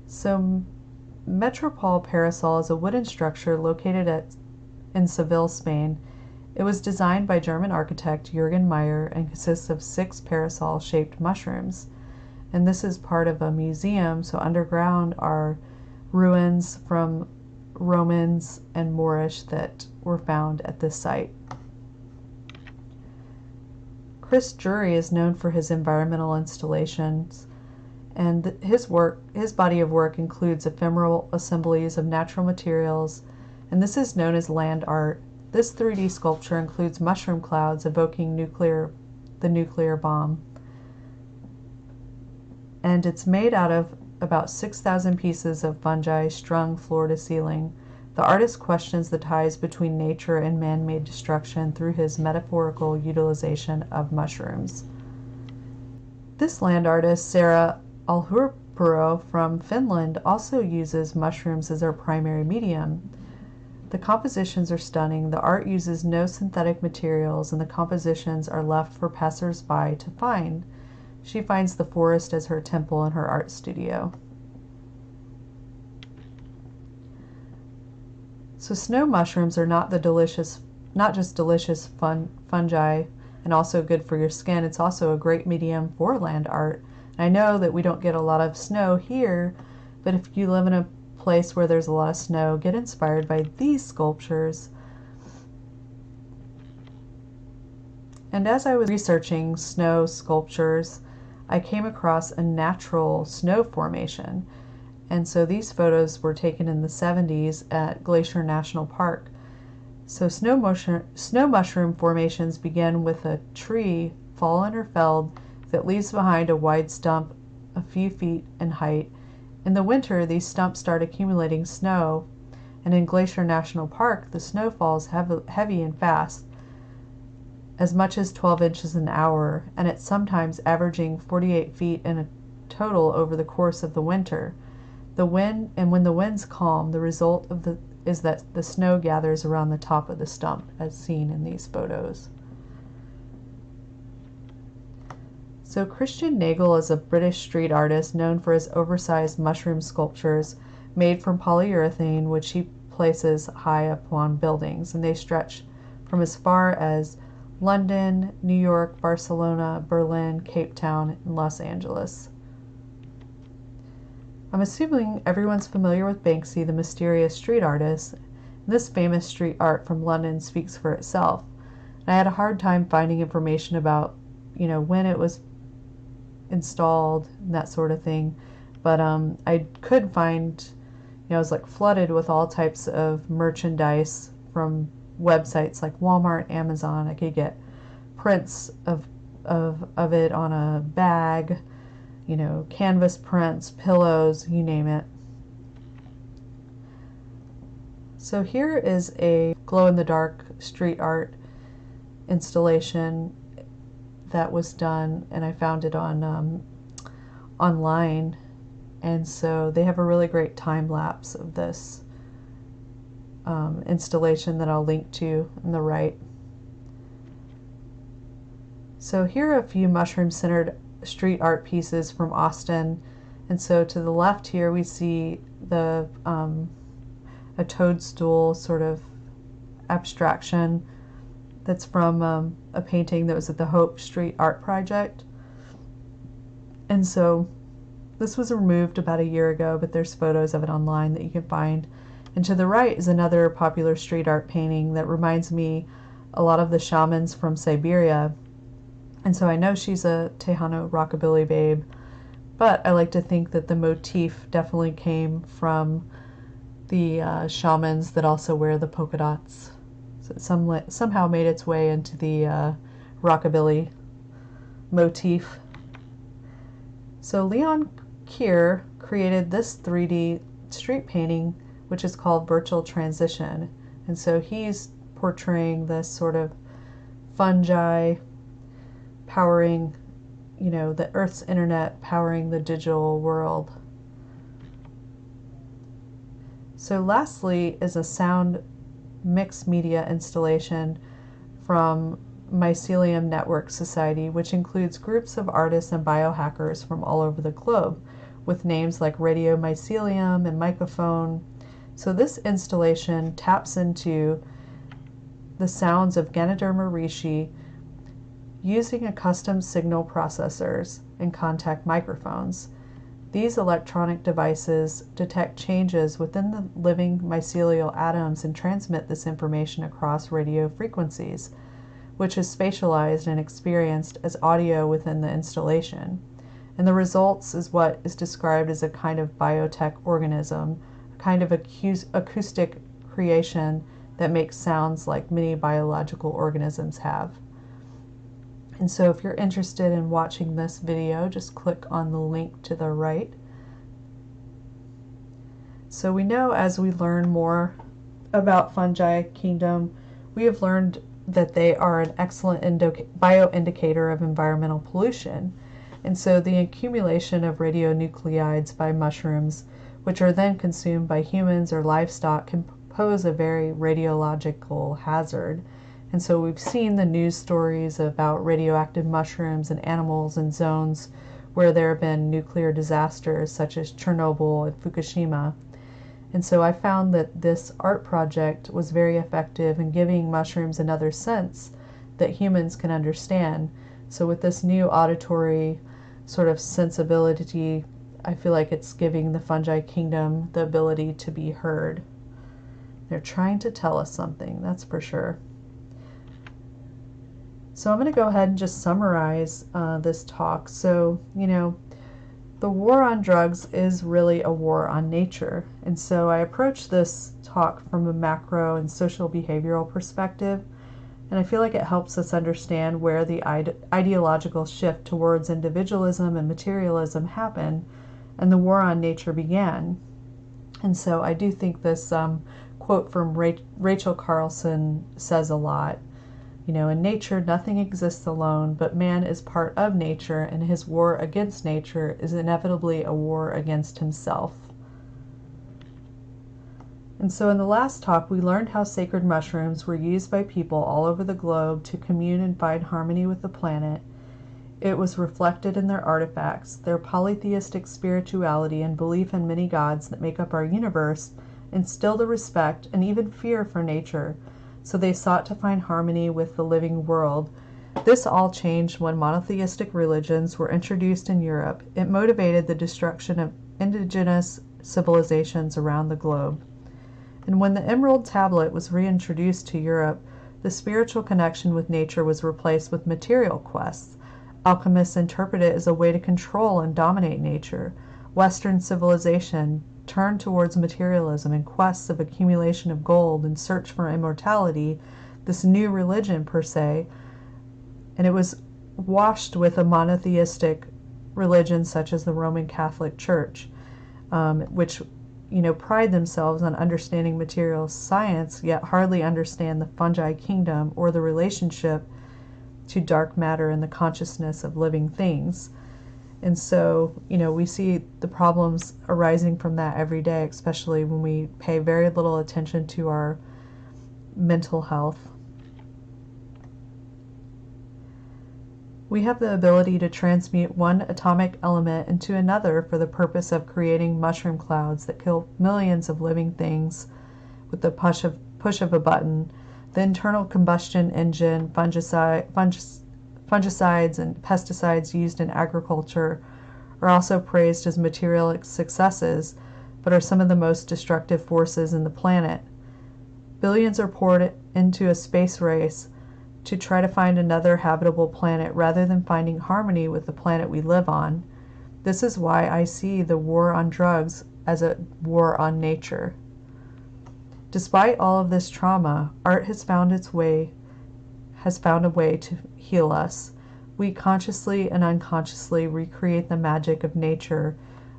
Speaker 1: So Metropole Parasol is a wooden structure located in Seville, Spain. It was designed by German architect Jürgen Meyer and consists of 6 parasol-shaped mushrooms. And this is part of a museum, so underground are ruins from Romans and Moorish that were found at this site. Chris Jury is known for his environmental installations, and his body of work includes ephemeral assemblies of natural materials, and this is known as land art. This 3D sculpture includes mushroom clouds evoking the nuclear bomb. And it's made out of about 6,000 pieces of fungi strung floor to ceiling. The artist questions the ties between nature and man-made destruction through his metaphorical utilization of mushrooms. This land artist, Sarah Alhurpuro from Finland, also uses mushrooms as her primary medium. The compositions are stunning, the art uses no synthetic materials, and the compositions are left for passers-by to find. She finds the forest as her temple in her art studio. So snow mushrooms are not just delicious fungi and also good for your skin. It's also a great medium for land art. And I know that we don't get a lot of snow here, but if you live in a place where there's a lot of snow, get inspired by these sculptures. And as I was researching snow sculptures, I came across a natural snow formation. And so these photos were taken in the 70s at Glacier National Park. So snow mushroom formations begin with a tree, fallen or felled, that leaves behind a wide stump a few feet in height. In the winter, these stumps start accumulating snow, and in Glacier National Park, the snow falls heavy and fast, as much as 12 inches an hour, and it's sometimes averaging 48 feet in a total over the course of the winter. When the winds calm, the result is that the snow gathers around the top of the stump, as seen in these photos. So Christian Nagel is a British street artist known for his oversized mushroom sculptures made from polyurethane, which he places high upon buildings, and they stretch from as far as London, New York, Barcelona, Berlin, Cape Town, and Los Angeles. I'm assuming everyone's familiar with Banksy, the mysterious street artist. This famous street art from London speaks for itself. I had a hard time finding information about, when it was installed and that sort of thing, but I could find, I was like flooded with all types of merchandise from websites like Walmart, Amazon. I could get prints of it on a bag, you know, canvas prints, pillows, you name it. So here is a glow-in-the-dark street art installation that was done, and I found it on online. And so they have a really great time lapse of this installation that I'll link to on the right. So here are a few mushroom-centered street art pieces from Austin. And so to the left here we see the a toadstool sort of abstraction that's from a painting that was at the Hope Street Art Project. And so this was removed about a year ago, but there's photos of it online that you can find. And to the right is another popular street art painting that reminds me a lot of the shamans from Siberia. And so I know she's a Tejano rockabilly babe, but I like to think that the motif definitely came from the shamans that also wear the polka dots. So it somehow made its way into the rockabilly motif. So Leon Keir created this 3D street painting, which is called Virtual Transition. And so he's portraying this sort of fungi powering, you know, the Earth's internet powering the digital world. So lastly is a sound mixed media installation from Mycelium Network Society, which includes groups of artists and biohackers from all over the globe, with names like Radio Mycelium and Microphone. So this installation taps into the sounds of Ganoderma reishi using a custom signal processors and contact microphones. These electronic devices detect changes within the living mycelial atoms and transmit this information across radio frequencies, which is spatialized and experienced as audio within the installation. And the results is what is described as a kind of biotech organism, a kind of acoustic creation that makes sounds like many biological organisms have. And so if you're interested in watching this video, just click on the link to the right. So we know as we learn more about fungi kingdom, we have learned that they are an excellent bioindicator of environmental pollution. And so the accumulation of radionuclides by mushrooms, which are then consumed by humans or livestock, can pose a very radiological hazard. And so we've seen the news stories about radioactive mushrooms and animals in zones where there have been nuclear disasters such as Chernobyl and Fukushima. And so I found that this art project was very effective in giving mushrooms another sense that humans can understand. So with this new auditory sort of sensibility, I feel like it's giving the fungi kingdom the ability to be heard. They're trying to tell us something, that's for sure. So I'm going to go ahead and just summarize this talk. So, you know, the war on drugs is really a war on nature. And so I approach this talk from a macro and social behavioral perspective. And I feel like it helps us understand where the ideological shift towards individualism and materialism happened and the war on nature began. And so I do think this quote from Rachel Carlson says a lot. You know, in nature, nothing exists alone, but man is part of nature, and his war against nature is inevitably a war against himself. And so in the last talk, we learned how sacred mushrooms were used by people all over the globe to commune and find harmony with the planet. It was reflected in their artifacts, their polytheistic spirituality and belief in many gods that make up our universe instilled a respect and even fear for nature. So they sought to find harmony with the living world. This all changed when monotheistic religions were introduced in Europe. It motivated the destruction of indigenous civilizations around the globe. And when the Emerald Tablet was reintroduced to Europe, the spiritual connection with nature was replaced with material quests. Alchemists interpret it as a way to control and dominate nature. Western civilization turned towards materialism and quests of accumulation of gold and search for immortality, this new religion per se, and it was washed with a monotheistic religion such as the Roman Catholic Church, which pride themselves on understanding material science, yet hardly understand the fungi kingdom or the relationship to dark matter and the consciousness of living things. And so, we see the problems arising from that every day, especially when we pay very little attention to our mental health. We have the ability to transmute one atomic element into another for the purpose of creating mushroom clouds that kill millions of living things with the push of a button. The internal combustion engine, fungicides, and pesticides used in agriculture are also praised as material successes, but are some of the most destructive forces in the planet. Billions are poured into a space race to try to find another habitable planet rather than finding harmony with the planet we live on. This is why I see the war on drugs as a war on nature. Despite all of this trauma, art has found a way to heal us. We consciously and unconsciously recreate the magic of nature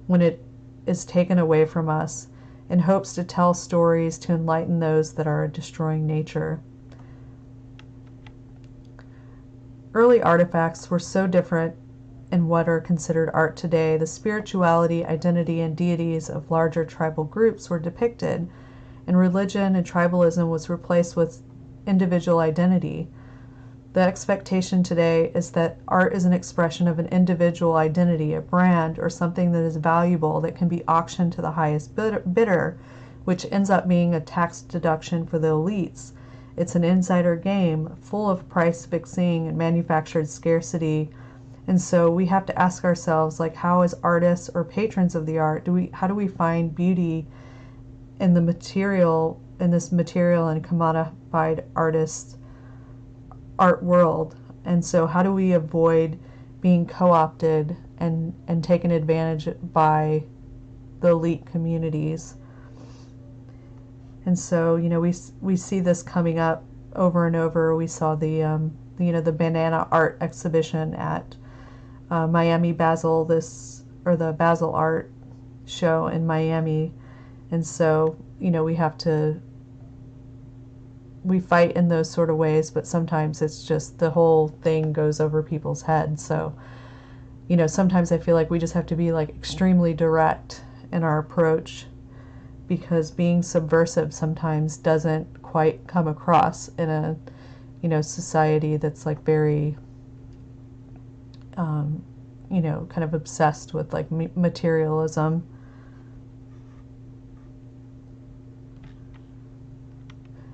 Speaker 1: when it is taken away from us, in hopes to tell stories to enlighten those that are destroying nature. Early artifacts were so different in what are considered art today. The spirituality, identity, and deities of larger tribal groups were depicted, and religion and tribalism was replaced with individual identity. The expectation today is that art is an expression of an individual identity, a brand, or something that is valuable that can be auctioned to the highest bidder, which ends up being a tax deduction for the elites. It's an insider game full of price fixing and manufactured scarcity. And so we have to ask ourselves, how as artists or patrons of the art, how do we find beauty in this material and commodified art world? And so how do we avoid being co-opted and taken advantage by the elite communities? And so, we see this coming up over and over. We saw the banana art exhibition at Miami Basel, the Basel Art Show in Miami. And so, we fight in those sort of ways, but sometimes it's just the whole thing goes over people's heads. So, sometimes I feel like we just have to be extremely direct in our approach, because being subversive sometimes doesn't quite come across in a society that's very kind of obsessed with materialism.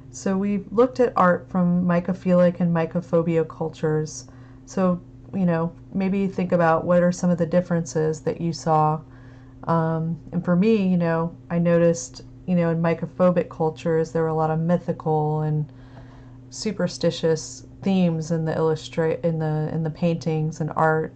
Speaker 1: So we've looked at art from mycophilic and mycophobia cultures. So maybe think about what are some of the differences that you saw. And for me, I noticed, in mycophobic cultures, there were a lot of mythical and superstitious themes in the paintings and art.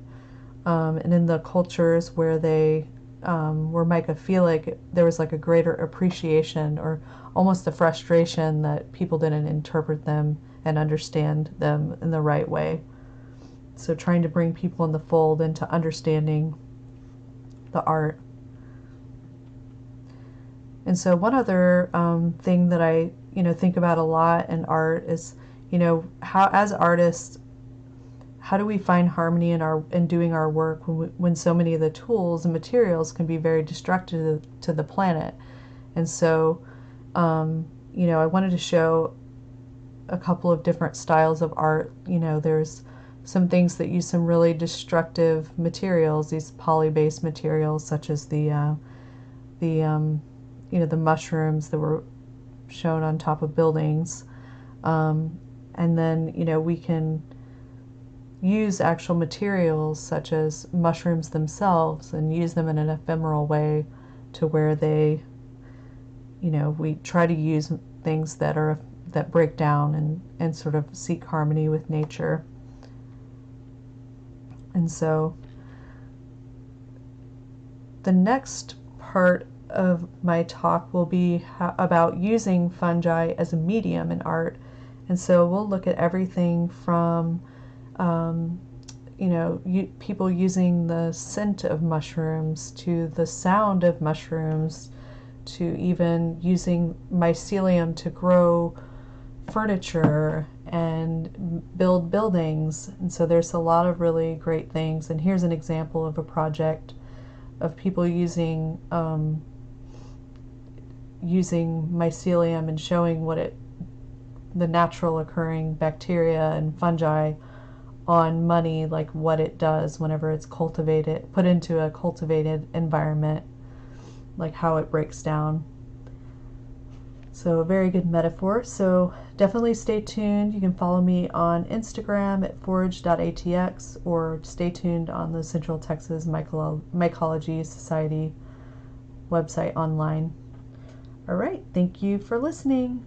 Speaker 1: And in the cultures where they were mycophilic, there was a greater appreciation or almost a frustration that people didn't interpret them and understand them in the right way. So trying to bring people in the fold into understanding the art. And so one other thing that I think about a lot in art is how, as artists, how do we find harmony in doing our work when so many of the tools and materials can be very destructive to the planet. And so I wanted to show a couple of different styles of art. There's some things that use some really destructive materials, these poly-based materials, such as the mushrooms that were shown on top of buildings. And then, we can use actual materials such as mushrooms themselves and use them in an ephemeral way to where they, we try to use things that break down and sort of seek harmony with nature. And so the next part of my talk will be about using fungi as a medium in art. And so we'll look at everything from people using the scent of mushrooms to the sound of mushrooms to even using mycelium to grow furniture and build buildings. And so there's a lot of really great things. And here's an example of a project of people using mycelium and showing the natural occurring bacteria and fungi on money, like what it does whenever it's cultivated, put into a cultivated environment, like how it breaks down. So a very good metaphor. So definitely stay tuned. You can follow me on Instagram at forage.atx or stay tuned on the Central Texas Mycology Society website online. All right, thank you for listening.